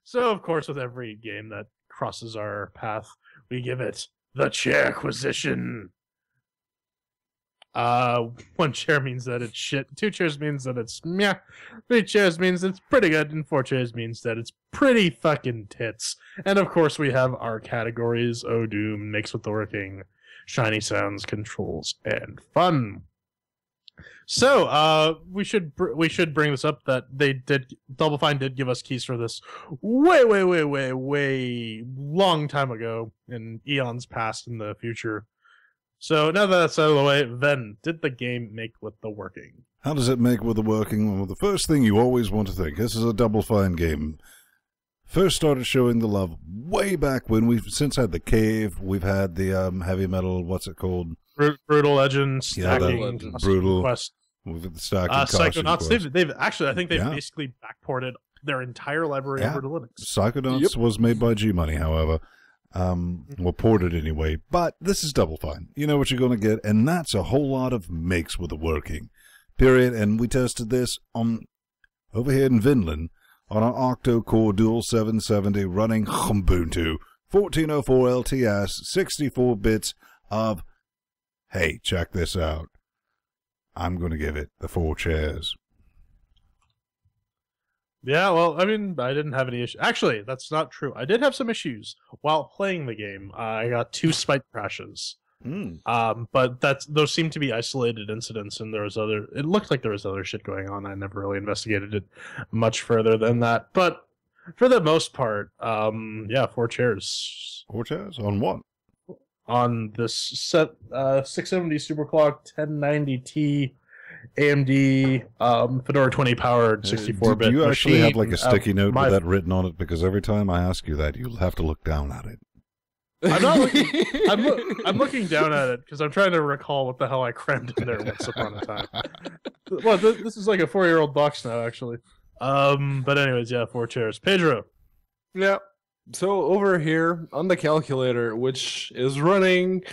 So, of course, with every game that crosses our path, we give it the Chairquisition. 1 chair means that it's shit. 2 chairs means that it's meh. 3 chairs means it's pretty good. And 4 chairs means that it's pretty fucking tits. And, of course, we have our categories. Oh, Doom, Makes with the Working, Shiny Sounds, Controls, and Fun. So, we should bring this up that Double Fine did give us keys for this way long time ago in eons past in the future. So now that that's out of the way, then did the game make with the working?
How does it make with the working? Well, the first thing you always want to think, this is a Double Fine game. First started showing the love way back when we've since had the Cave, we've had the heavy metal, what's it called?
Brutal Legends, Stacking,
Legends.
Brutal.
Quest.
With the stacking caution
Psychonauts.
quest.
They've actually, I think they've
Yeah.
basically backported their entire library over to Linux.
Psychonauts was made by G-Money, however. Well, ported anyway. But this is Double Fine. You know what you're going to get, and that's a whole lot of makes with the working. Period. And we tested this on over here in Vinland on an octo-core dual 770 running Ubuntu 1404 LTS, 64 bits of, hey, check this out. I'm going to give it the 4 chairs.
Yeah, well, I mean, I didn't have any issues. Actually, that's not true. I did have some issues while playing the game. I got 2 spike crashes. But those seem to be isolated incidents, and it looked like there was other shit going on. I never really investigated it much further than that. But for the most part, 4 chairs.
4 chairs? On what?
On this 670 Superclock 1090T AMD Fedora 20 powered 64-bit
Do you actually have
machine.
like a sticky note with that written on it? Because every time I ask you that, you'll have to look down at it.
I'm not looking. I'm looking down at it because I'm trying to recall what the hell I crammed in there once upon a time. Well, this is like a 4-year-old box now, actually. But anyways, 4 chairs. Pedro.
Yeah. So over here on the calculator, which is running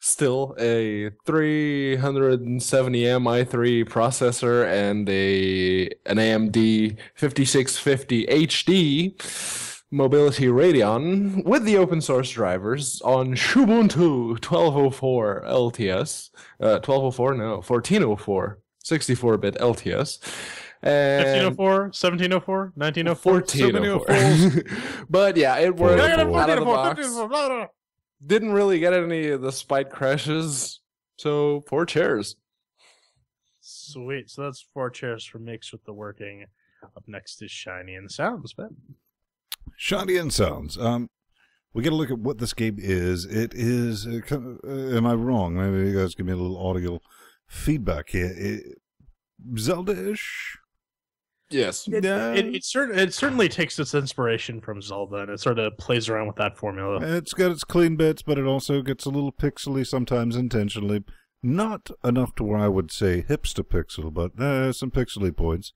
still a 370M i3 processor and an AMD 5650 HD Mobility Radeon with the open source drivers on Ubuntu 1204 LTS, 1404, 64-bit LTS.
1504, 1704, 1904,
1404. But yeah, it worked out of the
1404,
box. Didn't really get any of the spite crashes, so 4 chairs.
Sweet. So that's 4 chairs for Makes with the Working. Up next is Shiny and Sounds, Ben.
Shiny and Sounds. We get a look at what this game is. It is. Am I wrong? Maybe you guys give me a little audio feedback here. Zelda-ish.
Yes.
It certainly takes its inspiration from Zelda, and it sort of plays around with that formula.
It's got its clean bits, but it also gets a little pixely, sometimes intentionally. Not enough to where I would say hipster pixel, but some pixely points.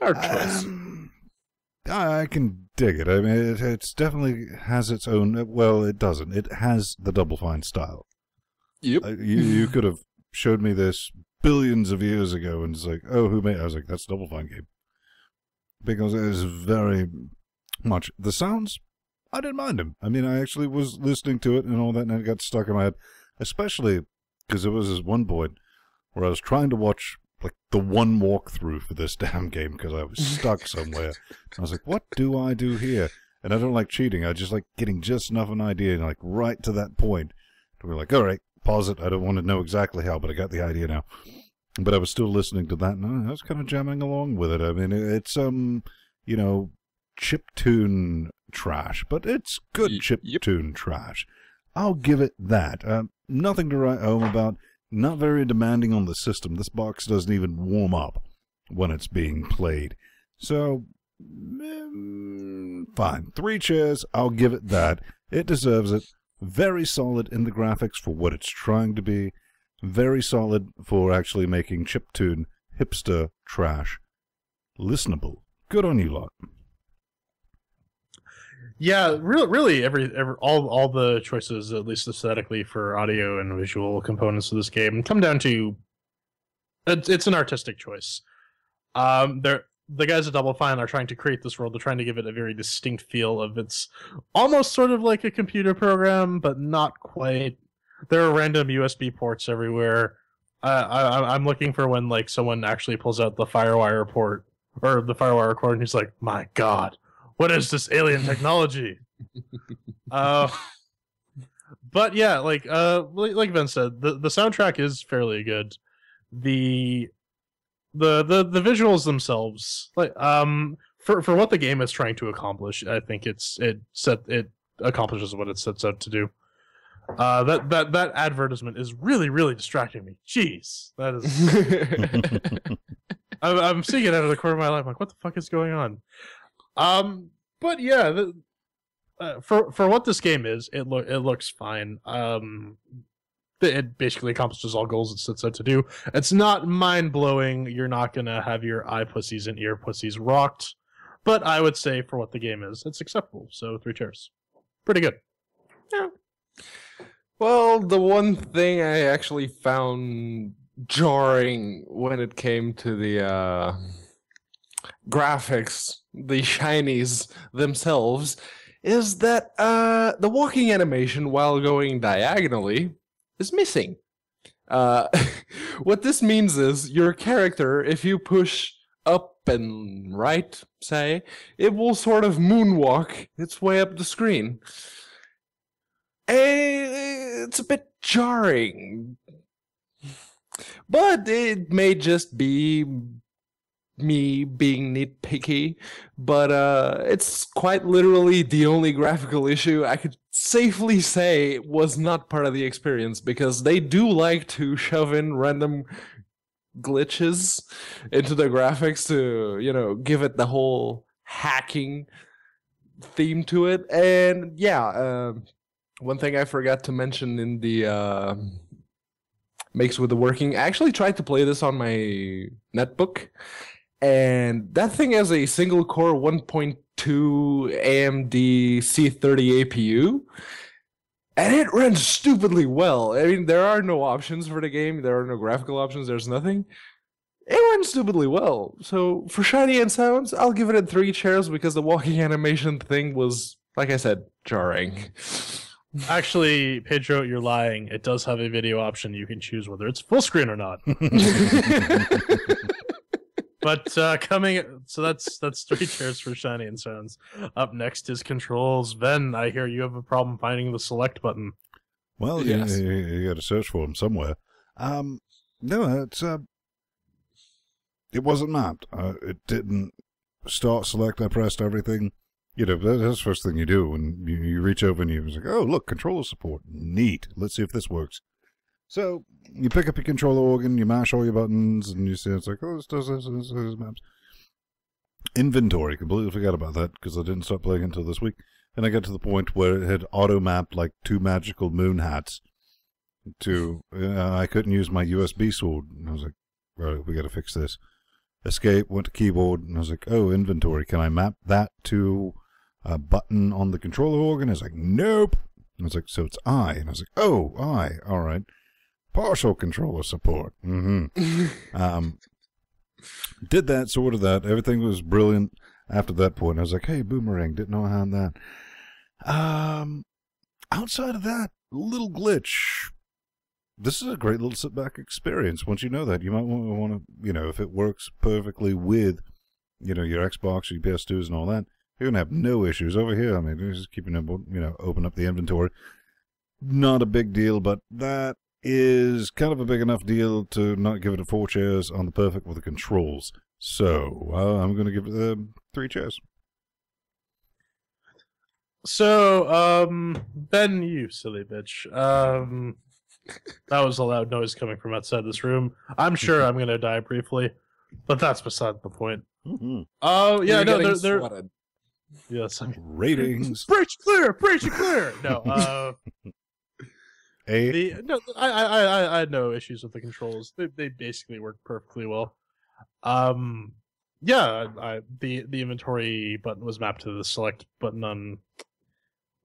Our choice.
I can dig it. I mean, it's definitely has its own. Well, it doesn't. It has the Double Fine style.
Yep.
You could have showed me this billions of years ago, and it's like, oh, who made? I was like, that's Double Fine game, because it is very much the sounds. I didn't mind them. I mean, I actually was listening to it and all that, and it got stuck in my head, especially because there was this one point where I was trying to watch like the one walkthrough for this damn game because I was stuck somewhere. I was like, what do I do here? And I don't like cheating. I just like getting just enough of an idea, and like right to that point, we're like, all right, pause it. I don't want to know exactly how, but I got the idea now. But I was still listening to that, and I was kind of jamming along with it. I mean, it's chiptune trash, but it's good chiptune trash. I'll give it that. Nothing to write home about. Not very demanding on the system. This box doesn't even warm up when it's being played. So, fine. 3 chairs, I'll give it that. It deserves it. Very solid in the graphics for what it's trying to be. Very solid for actually making chiptune hipster trash listenable. Good on you lot.
Yeah, really, all the choices, at least aesthetically, for audio and visual components of this game come down to it's an artistic choice. The guys at Double Fine are trying to create this world. They're trying to give it a very distinct feel of it's almost sort of like a computer program, but not quite. There are random USB ports everywhere. I'm looking for when like someone actually pulls out the FireWire port or the FireWire cord, and he's like, "My God. What is this alien technology?" But yeah, like Ben said, the soundtrack is fairly good. The visuals themselves, like for what the game is trying to accomplish, I think it accomplishes what it sets out to do. That advertisement is really distracting me. Jeez, that is. I'm seeing it out of the corner of my eye. I'm like, what the fuck is going on? But yeah, for what this game is, it looks fine. It basically accomplishes all goals it sets out to do. It's not mind blowing. You're not gonna have your eye pussies and ear pussies rocked, but I would say for what the game is, it's acceptable. So 3 chairs, pretty good.
Yeah. Well, the one thing I actually found jarring when it came to the graphics, the shinies themselves, is that the walking animation while going diagonally is missing. What this means is your character, if you push up and right, say, it will sort of moonwalk its way up the screen. It's a bit jarring. But it may just be me being nitpicky, but it's quite literally the only graphical issue I could safely say was not part of the experience, because they do like to shove in random glitches into the graphics to, give it the whole hacking theme to it. And yeah, one thing I forgot to mention in the makes with the working, I actually tried to play this on my netbook, and that thing has a single core 1.2 AMD C30 APU, and it runs stupidly well. I mean, there are no options for the game, there are no graphical options, there's nothing. It runs stupidly well. So for shiny and sounds, I'll give it a 3 chairs, because the walking animation thing was, like I said, jarring.
Actually, Pedro, you're lying. It does have a video option. You can choose whether it's full screen or not. But so that's 3 chairs for shiny and sounds. Up next is controls. Ben, I hear you have a problem finding the select button.
Well, yes. you got to search for them somewhere. No, it wasn't mapped. It didn't start select. I pressed everything. That's the first thing you do when you reach over and you're like, oh, look, controller support. Neat. Let's see if this works. So you pick up your controller organ, you mash all your buttons, and you see it's like, oh, this does this maps. Inventory. Completely forgot about that because I didn't start playing until this week. And I got to the point where it had auto-mapped like 2 magical moon hats to, I couldn't use my USB sword. And I was like, right, we got to fix this. escape, went to keyboard, and I was like, oh, inventory. Can I map that to a button on the controller organ? I was like, nope. I was like, so it's I. And I was like, oh, I. All right. Partial controller support. Mm-hmm. Did that, sorted that. Everything was brilliant after that point. I was like, hey, boomerang, didn't know how that. Outside of that, little glitch. This is a great little sit-back experience. Once you know that, you might want to, you know, if it works perfectly with, you know, your Xbox, your PS2s and all that, you're going to have no issues. Over here, I mean, just keeping it, you know, open up the inventory. Not a big deal, but that is kind of a big enough deal to not give it a 4 chairs on the perfect with the controls. So, I'm going to give it 3 chairs.
So, Ben, you silly bitch. That was a loud noise coming from outside this room. I'm sure I'm going to die briefly, but that's beside the point.
Mm-hmm.
Oh, yeah, no, they're...
Swatted.
Yes, I'm...
Ratings.
Preach clear! Preach it clear! No, I had no issues with the controls. They basically work perfectly well. Yeah, the inventory button was mapped to the select button on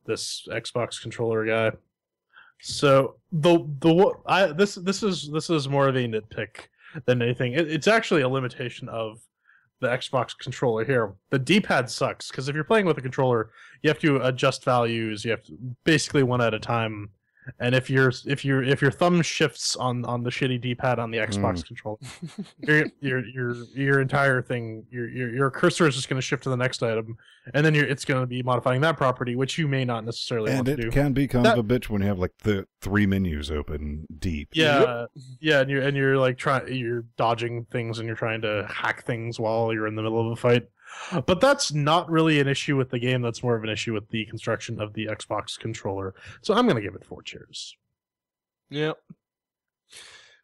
this Xbox controller guy. So this is more of a nitpick than anything. It's actually a limitation of the Xbox controller here. The D-pad sucks because if you're playing with a controller, you have to adjust values. You have to basically one at a time. And if your thumb shifts on the shitty D-pad on the Xbox controller, your entire thing, your cursor is just going to shift to the next item, and then it's going to be modifying that property, which you may not necessarily want to do.
And it can be kind of a bitch when you have like the 3 menus open deep.
Yeah, yeah, and you're like you're dodging things and you're trying to hack things while you're in the middle of a fight. But that's not really an issue with the game. That's more of an issue with the construction of the Xbox controller. So I'm going to give it 4 cheers.
Yep.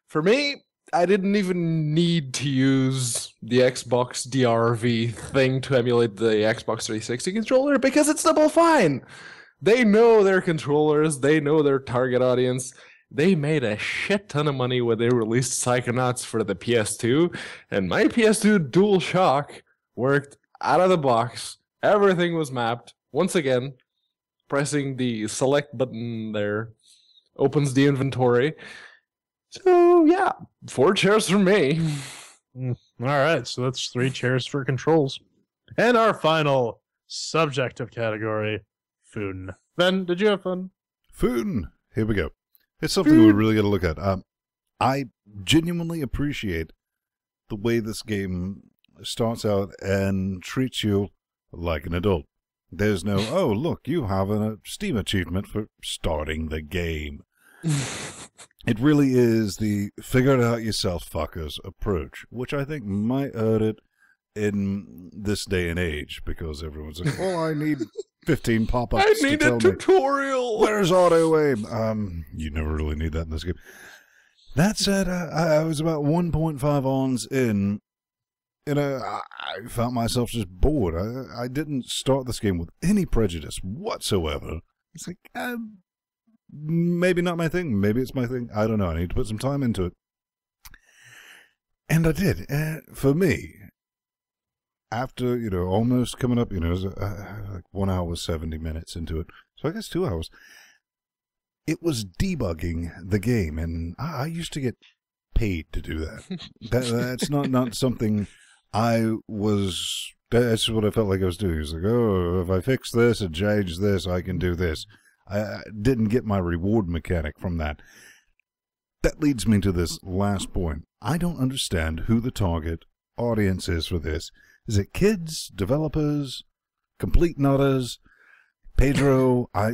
For me, I didn't even need to use the Xbox DRV thing to emulate the Xbox 360 controller because it's double fine. They know their controllers. They know their target audience. They made a shit ton of money when they released Psychonauts for the PS2, and my PS2 DualShock worked out of the box. Everything was mapped. Once again, pressing the select button there opens the inventory. So, yeah, 4 chairs for me.
All right, so that's 3 chairs for controls. And our final subjective category, Foon. Ben, did you have fun?
Foon. Here we go. It's something we really got to look at. I genuinely appreciate the way this game starts out and treats you like an adult. There's no, oh, look, you have a Steam achievement for starting the game. It really is the figure it out yourself fuckers approach, which I think might hurt it in this day and age, because everyone's like, well, I need 15 pop-ups
I need a tutorial.
Where's auto aim? You never really need that in this game. That said, I was about 1.5 ons in. I found myself just bored. I didn't start this game with any prejudice whatsoever. It's like, maybe not my thing. Maybe it's my thing. I don't know. I need to put some time into it. And I did. For me, after, almost coming up, it was like 1 hour, 70 minutes into it. So I guess 2 hours. It was debugging the game. And I used to get paid to do that. That's not something that's what I felt like I was doing. It was like, oh, if I fix this and change this, I can do this. I didn't get my reward mechanic from that. That leads me to this last point. I don't understand who the target audience is for this. Is it kids, developers, complete nutters, Pedro? I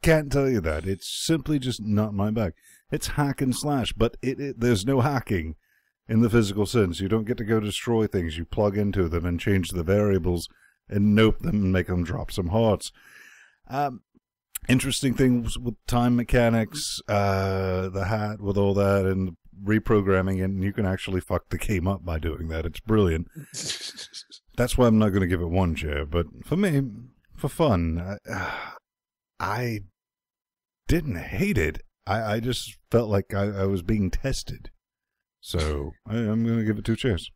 can't tell you that. It's simply just not my bag. It's hack and slash, but there's no hacking in the physical sense. You don't get to go destroy things. You plug into them and change the variables and nope them and make them drop some hearts. Interesting things with time mechanics, the hat with all that, and reprogramming it, and you can actually fuck the game up by doing that. It's brilliant. That's why I'm not going to give it 1 chair, but for me, for fun, I didn't hate it. I just felt like I was being tested. So I'm going to give it 2 chairs.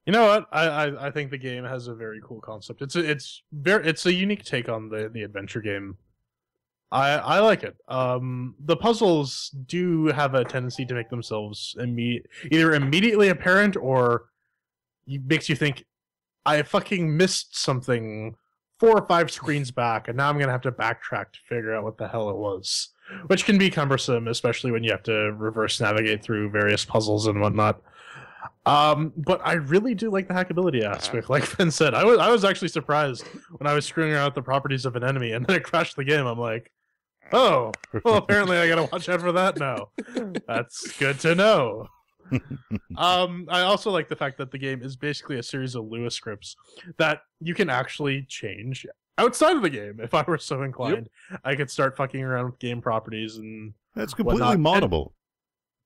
You know what? I think the game has a very cool concept. It's a unique take on the adventure game. I like it. The puzzles do have a tendency to make themselves either immediately apparent or makes you think, I fucking missed something 4 or 5 screens back, and now I'm gonna have to backtrack to figure out what the hell it was, which can be cumbersome, especially when you have to reverse navigate through various puzzles and whatnot. But I really do like the hackability aspect. Like Finn said, I was actually surprised when I was screwing around with the properties of an enemy, and then it crashed the game. I'm like, oh, well, apparently I gotta watch out for that now. That's good to know. I also like the fact that the game is basically a series of Lua scripts that you can actually change outside of the game. If I were so inclined, I could start fucking around with game properties and
That's completely moddable.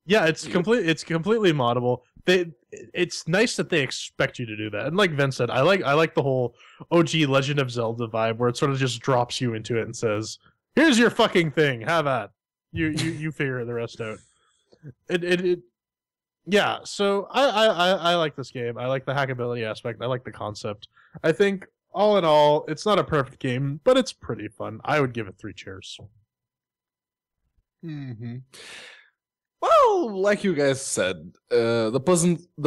Yeah, it's completely moddable. It's nice that they expect you to do that. And like Vince said, I like the whole OG Legend of Zelda vibe where it sort of just drops you into it and says, "Here's your fucking thing. Have at. You figure the rest out." Yeah, so I like this game. I like the hackability aspect. I like the concept. I think all in all, it's not a perfect game, but it's pretty fun. I would give it 3 chairs.
Mm-hmm. Well, like you guys said, the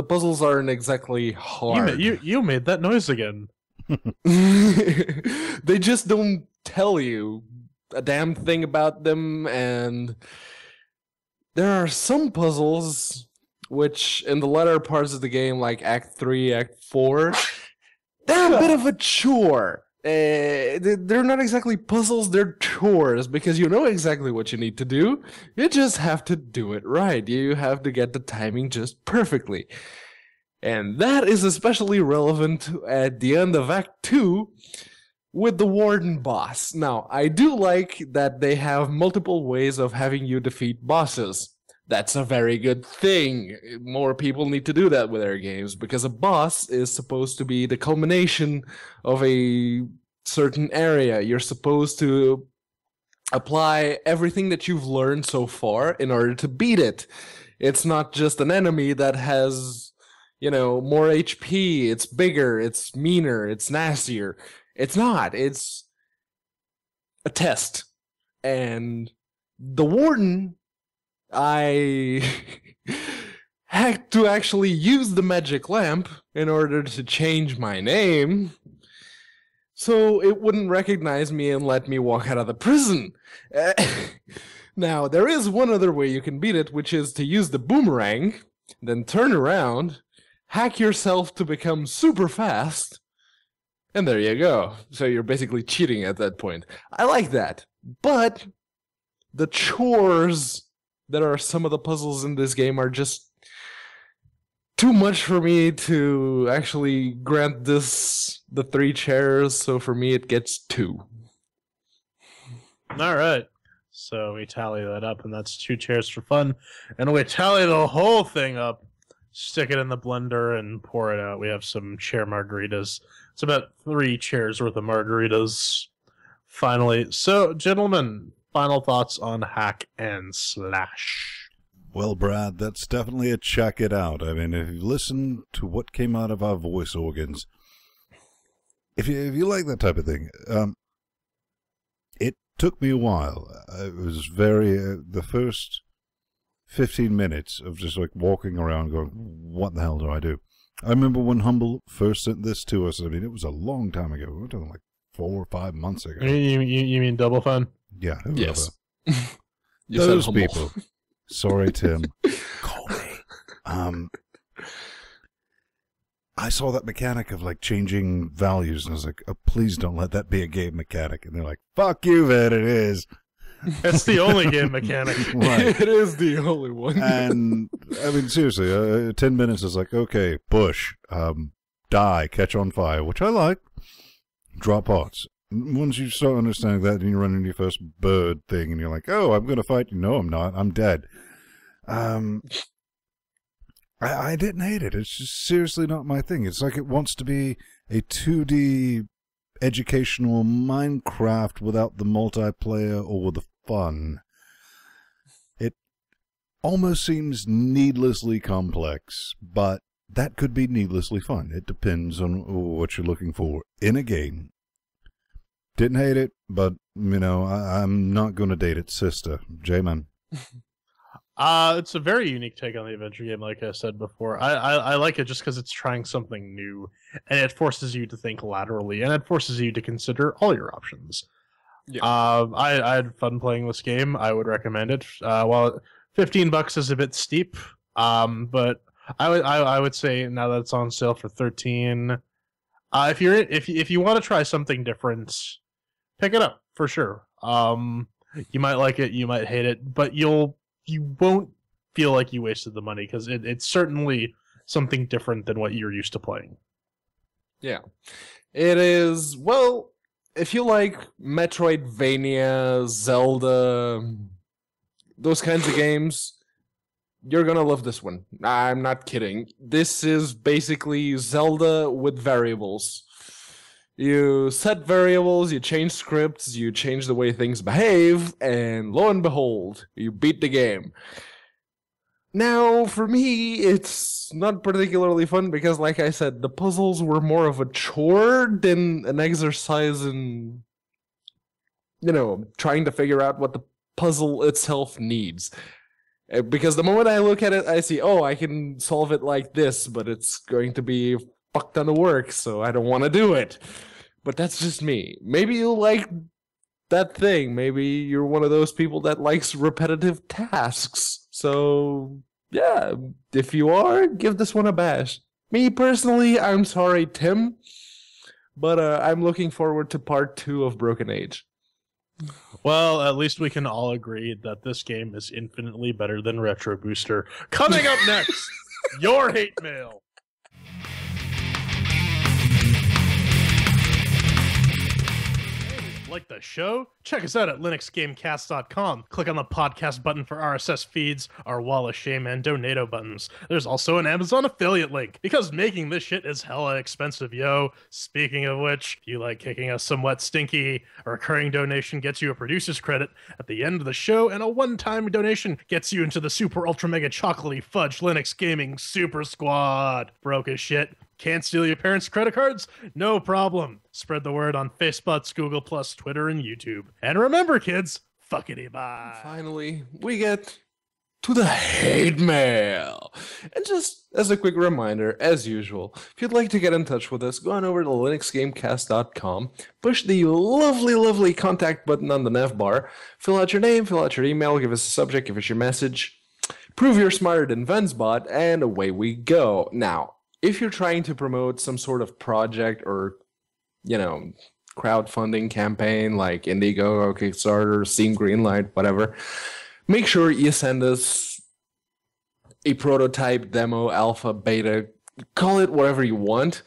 puzzles aren't exactly hard.
You made that noise again.
They just don't tell you a damn thing about them, and there are some puzzles which, in the latter parts of the game, like Act 3, Act 4, they're a bit of a chore. They're not exactly puzzles, they're chores, because you know exactly what you need to do. You just have to do it right. You have to get the timing just perfectly. And that is especially relevant at the end of Act 2 with the Warden boss. Now, I do like that they have multiple ways of having you defeat bosses. That's a very good thing. More people need to do that with their games, because a boss is supposed to be the culmination of a certain area. You're supposed to apply everything that you've learned so far in order to beat it. It's not just an enemy that has, more HP, it's bigger, it's meaner, it's nastier. It's not. It's a test. And the Warden, I had to actually use the magic lamp in order to change my name so it wouldn't recognize me and let me walk out of the prison. Now, there is one other way you can beat it, which is to use the boomerang, then turn around, hack yourself to become super fast, and there you go. So you're basically cheating at that point. I like that. But the chores that are some of the puzzles in this game are just too much for me to actually grant this the 3 chairs, so for me it gets 2.
Alright, so we tally that up, and that's 2 chairs for fun, and we tally the whole thing up, stick it in the blender, and pour it out. We have some chair margaritas. It's about 3 chairs worth of margaritas, finally. So, gentlemen, final thoughts on Hack and Slash.
Well, Brad, that's definitely a check it out. I mean, if you listen to what came out of our voice organs, if you like that type of thing, it took me a while. It was very, the first 15 minutes of just like walking around going, what the hell do I do? I remember when Humble first sent this to us. I mean, it was a long time ago. We were talking like 4 or 5 months ago.
You mean Double Fun?
Yeah.
Yes.
Those people. Sorry, Tim. Call me. I saw that mechanic of like changing values, and I was like, oh, please don't let that be a game mechanic. And they're like, fuck you, man, it is.
That's the only game mechanic.
Right. It is the only one.
And I mean, seriously, 10 minutes is like, okay, bush, die, catch on fire, which I like. Drop pots. Once you start understanding that, and you run into your first bird thing, and you're like, oh, I'm going to fight you. No, I'm not. I'm dead. I didn't hate it. It's just seriously not my thing. It's like it wants to be a 2D educational Minecraft without the multiplayer or the fun. almost seems needlessly complex, but that could be needlessly fun. It depends on what you're looking for in a game. Didn't hate it, but, I'm not going to date its sister. J-Man.
It's a very unique take on the adventure game, like I said before. I like it just because it's trying something new, and it forces you to think laterally, and it forces you to consider all your options.
Yeah.
I had fun playing this game. I would recommend it. While $15 is a bit steep, but I would say now that it's on sale for $13, if you want to try something different, pick it up for sure. You might like it, you might hate it, but you won't feel like you wasted the money because it's certainly something different than what you're used to playing.
Yeah. It is, well, if you like Metroidvania, Zelda, those kinds of games, you're gonna love this one. I'm not kidding. This is basically Zelda with variables. You set variables, you change scripts, you change the way things behave, and lo and behold, you beat the game. Now, for me, it's not particularly fun because, like I said, the puzzles were more of a chore than an exercise in, trying to figure out what the puzzle itself needs. Because the moment I look at it, I see, I can solve it like this, but it's going to be a fuck ton of work, so I don't want to do it. But that's just me. Maybe you like that thing. Maybe you're one of those people that likes repetitive tasks. So, yeah, if you are, give this one a bash. Me, personally, I'm sorry, Tim, but I'm looking forward to part 2 of Broken Age.
Well, at least we can all agree that this game is infinitely better than Retro Booster. Coming up next, your hate mail. Like the show? Check us out at LinuxGameCast.com. Click on the podcast button for RSS feeds, our wall of shame, and donato buttons. There's also an Amazon affiliate link, because making this shit is hella expensive, yo. Speaking of which, if you like kicking us somewhat stinky, a recurring donation gets you a producer's credit at the end of the show, and a one-time donation gets you into the super ultra mega chocolatey fudge Linux Gaming Super Squad. Broke as shit. Can't steal your parents' credit cards? No problem. Spread the word on Facebook, Google+, Twitter, and YouTube. And remember, kids, fuckity bye.
Finally, we get to the hate mail. And just as a quick reminder, as usual, if you'd like to get in touch with us, go on over to linuxgamecast.com, push the lovely, lovely contact button on the nav bar, fill out your name, fill out your email, give us a subject, give us your message, prove you're smarter than Vensbot, and away we go. Now, if you're trying to promote some sort of project or, crowdfunding campaign like Indiegogo, Kickstarter, Steam Greenlight, whatever, make sure you send us a prototype, demo, alpha, beta, call it whatever you want.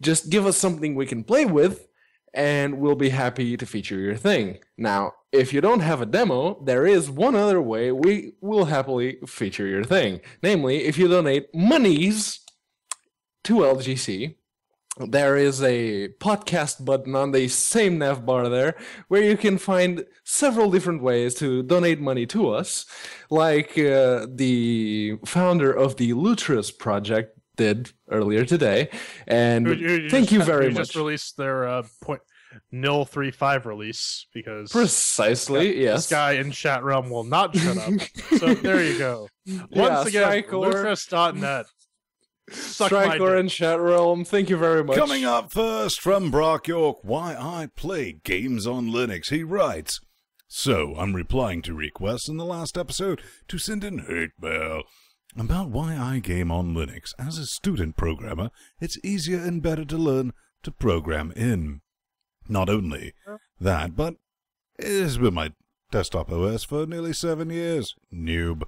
Just give us something we can play with, and we'll be happy to feature your thing. Now, if you don't have a demo, there is one other way we will happily feature your thing. Namely, if you donate monies to LGC, there is a podcast button on the same nav bar there where you can find several different ways to donate money to us, like the founder of the Lutris project did earlier today. And thank you very much.
Just released their 0.035 release because
precisely, yes,
this guy in chat realm will not shut up. So there you go. Once again, Lutris.net.
Striker and chat realm, thank you very much.
Coming up first from Brock York, why I play games on Linux. He writes, so I'm replying to requests in the last episode to send in hate mail about why I game on Linux. As a student programmer, it's easier and better to learn to program in. Not only that, but it has been my desktop OS for nearly 7 years. Noob.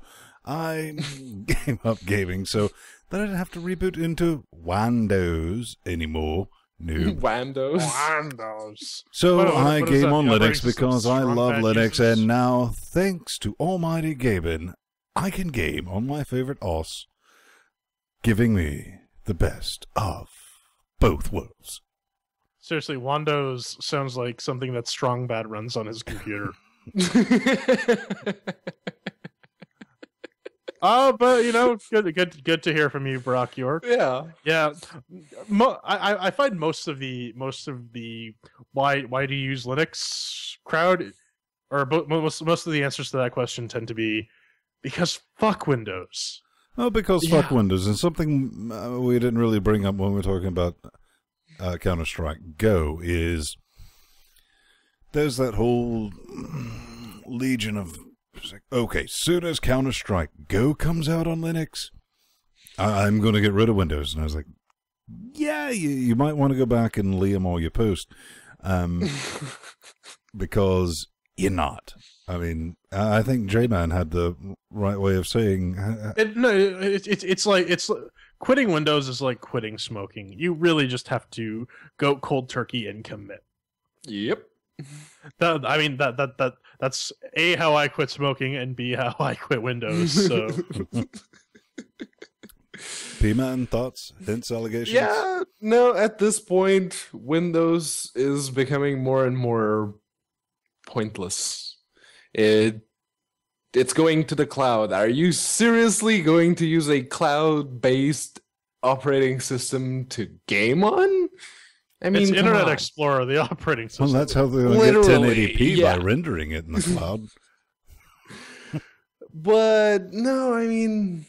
I gave up gaming so that I didn't have to reboot into Windows anymore. Noob.
Windows.
So I game on Linux because I love Linux, and now, thanks to almighty gaming, I can game on my favorite OS, giving me the best of both worlds.
Seriously, Windows sounds like something that Strong Bad runs on his computer. But good to hear from you, Brock York.
Yeah.
Yeah, I find most of the why do you use Linux crowd, or most of the answers to that question tend to be because fuck Windows.
Oh, because fuck Windows, and something we didn't really bring up when we were talking about Counter-Strike Go is there's that whole legion of, okay, soon as Counter-Strike Go comes out on Linux, I'm going to get rid of Windows. And I was like, yeah, you might want to go back and Liam all your post, because you're not. I mean, I think J-Man had the right way of saying...
It's like quitting Windows is like quitting smoking. You really just have to go cold turkey and commit.
Yep.
That's A, how I quit smoking, and B, how I quit Windows. So,
P-Man, thoughts, hints, allegations?
Yeah, no, at this point, Windows is becoming more and more pointless. It's going to the cloud. Are you seriously going to use a cloud-based operating system to game on? I mean,
it's Internet Explorer, the operating system.
Well, that's how they get 1080p by rendering it in the cloud.
But no, I mean,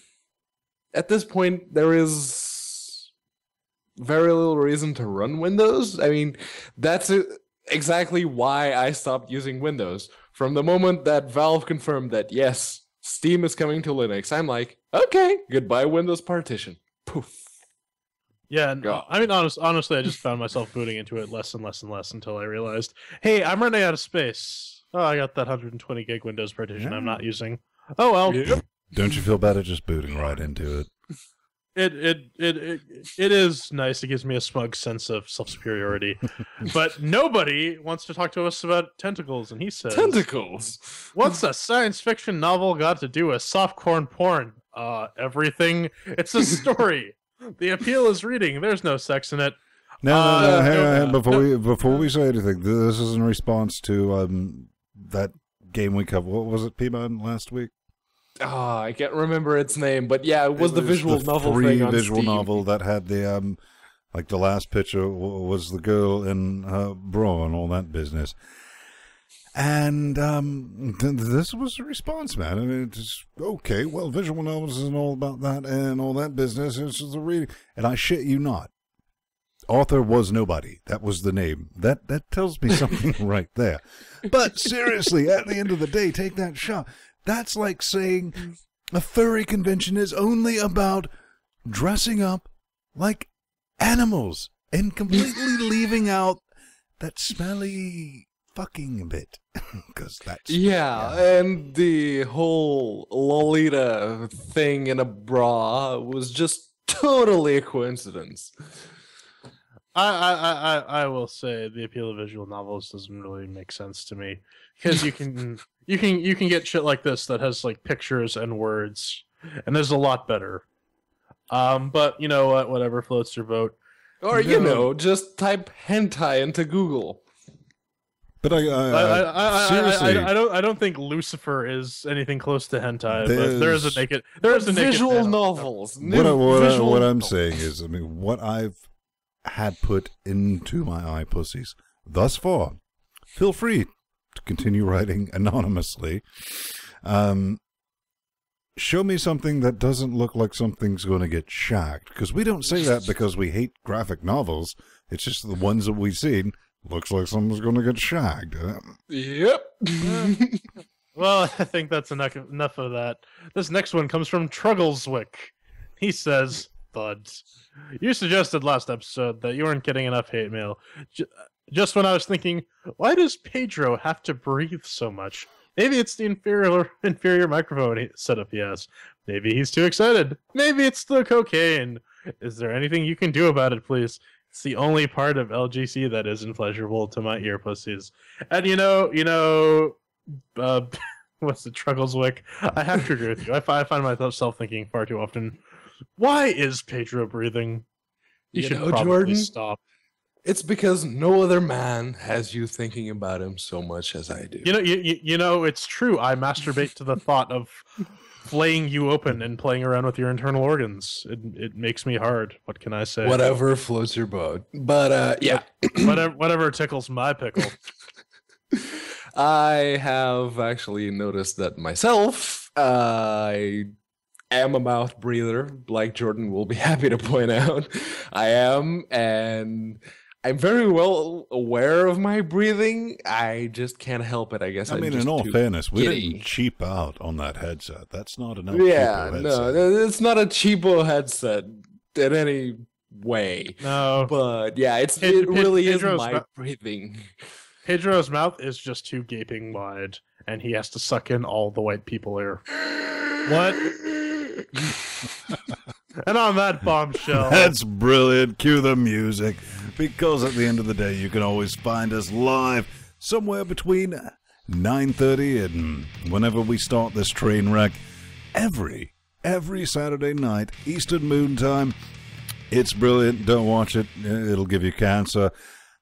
at this point, there is very little reason to run Windows. I mean, that's exactly why I stopped using Windows. From the moment that Valve confirmed that, yes, Steam is coming to Linux, I'm like, okay, goodbye Windows partition. Poof.
Yeah, I mean, honestly, I just found myself booting into it less and less and less until I realized, hey, I'm running out of space. Oh, I got that 120 gig Windows partition I'm not using. Oh, well.
Yep.
Don't you feel bad at just booting right into it?
It is nice. It gives me a smug sense of self-superiority. But nobody wants to talk to us about tentacles, and he says...
Tentacles?
What's a science fiction novel got to do with softcore porn? Everything. It's a story. The appeal is reading. There's no sex in it.
No, hang on. Before we say anything, this is in response to that game we covered. What was it, P-Man, last week?
I can't remember its name, but yeah, it was the visual novel thing on
visual
Steam.
novel that had the like the last picture was the girl in her bra and all that business. And this was the response, man. I mean, it's okay. Well, visual novels isn't all about that and all that business. It's just a reading. And I shit you not, author was nobody. That was the name. That tells me something right there. But seriously, at the end of the day, take that shot. That's like saying a furry convention is only about dressing up like animals and completely leaving out that smelly fucking bit. Because that's...
Yeah, and the whole Lolita thing in a bra was just totally a coincidence.
I will say the appeal of visual novels doesn't really make sense to me, because you can get shit like this that has like pictures and words, and there's a lot better. But you know what? Whatever floats your boat.
Or you know, just type hentai into Google.
But seriously,
I don't think Lucifer is anything close to hentai. But there is a naked
visual novels.
What I'm saying is, I mean, what I've had put into my eye pussies thus far. Feel free to continue writing anonymously. Show me something that doesn't look like something's going to get shagged. Because we don't say that because we hate graphic novels. It's just the ones that we've seen. Looks like someone's going to get shagged.
Yep.
Well, I think that's enough of that. This next one comes from Truggleswick. He says, Thuds. You suggested last episode that you weren't getting enough hate mail. Just when I was thinking, why does Pedro have to breathe so much? Maybe it's the inferior microphone setup he has. Maybe he's too excited. Maybe it's the cocaine. Is there anything you can do about it, please? It's the only part of LGC that isn't pleasurable to my ear pussies. And you know, what's the Truggleswick? I have to agree with you. I find myself thinking far too often, why is Pedro breathing? You should probably
Jordan,
stop.
It's because no other man has you thinking about him so much as I do.
You know, it's true. I masturbate to the thought of flaying you open and playing around with your internal organs. It makes me hard. What can I say?
Whatever floats your boat. But yeah.
whatever tickles my pickle.
I have actually noticed that myself. I am a mouth breather, like Jordan will be happy to point out. I am, and I'm very well aware of my breathing. I just can't help it, I guess.
I mean, in all fairness, we didn't cheap out on that headset. That's not an
yeah, no, it's not a cheapo headset in any way.
No.
But yeah, it really is
Pedro's
my breathing.
Pedro's mouth is just too gaping wide, and he has to suck in all the white people air. What? And on that bombshell...
That's brilliant. Cue the music. Because at the end of the day, you can always find us live somewhere between 9:30 and whenever we start this train wreck. Every Saturday night, Eastern Moon Time. It's brilliant. Don't watch it. It'll give you cancer.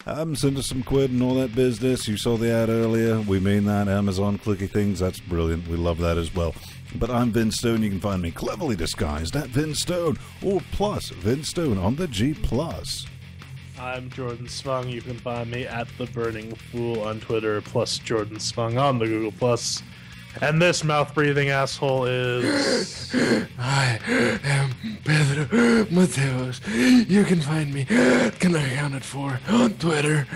Send us some quid and all that business. You saw the ad earlier. We mean that. Amazon clicky things. That's brilliant. We love that as well. But I'm Vince Stone. You can find me cleverly disguised at Vince Stone or plus Vince Stone on the G+.
I'm Jordan Svung. You can find me at The Burning Fool on Twitter, plus Jordan Svung on the Google+. And this mouth-breathing asshole is...
I am Pedro Mateos. You can find me at Can I Count It For on Twitter,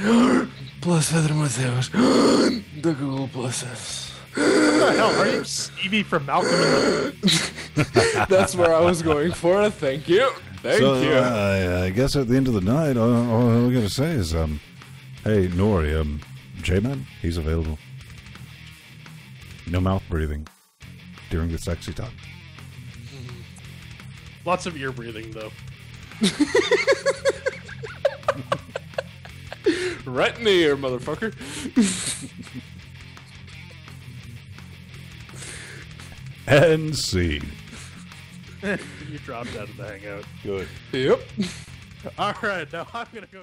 plus Pedro Mateos on the Google Pluses.
What the hell? Are you Stevie from Malcolm in the...
That's where I was going for it. Thank you. Thank you.
I guess at the end of the night, all we gotta say is, hey, Nori, J-Man, he's available. No mouth breathing during the sexy talk.
Lots of ear breathing, though.
Right in the ear, motherfucker.
And scene.
You dropped out of the hangout.
Good.
Yep.
All right, now I'm gonna go...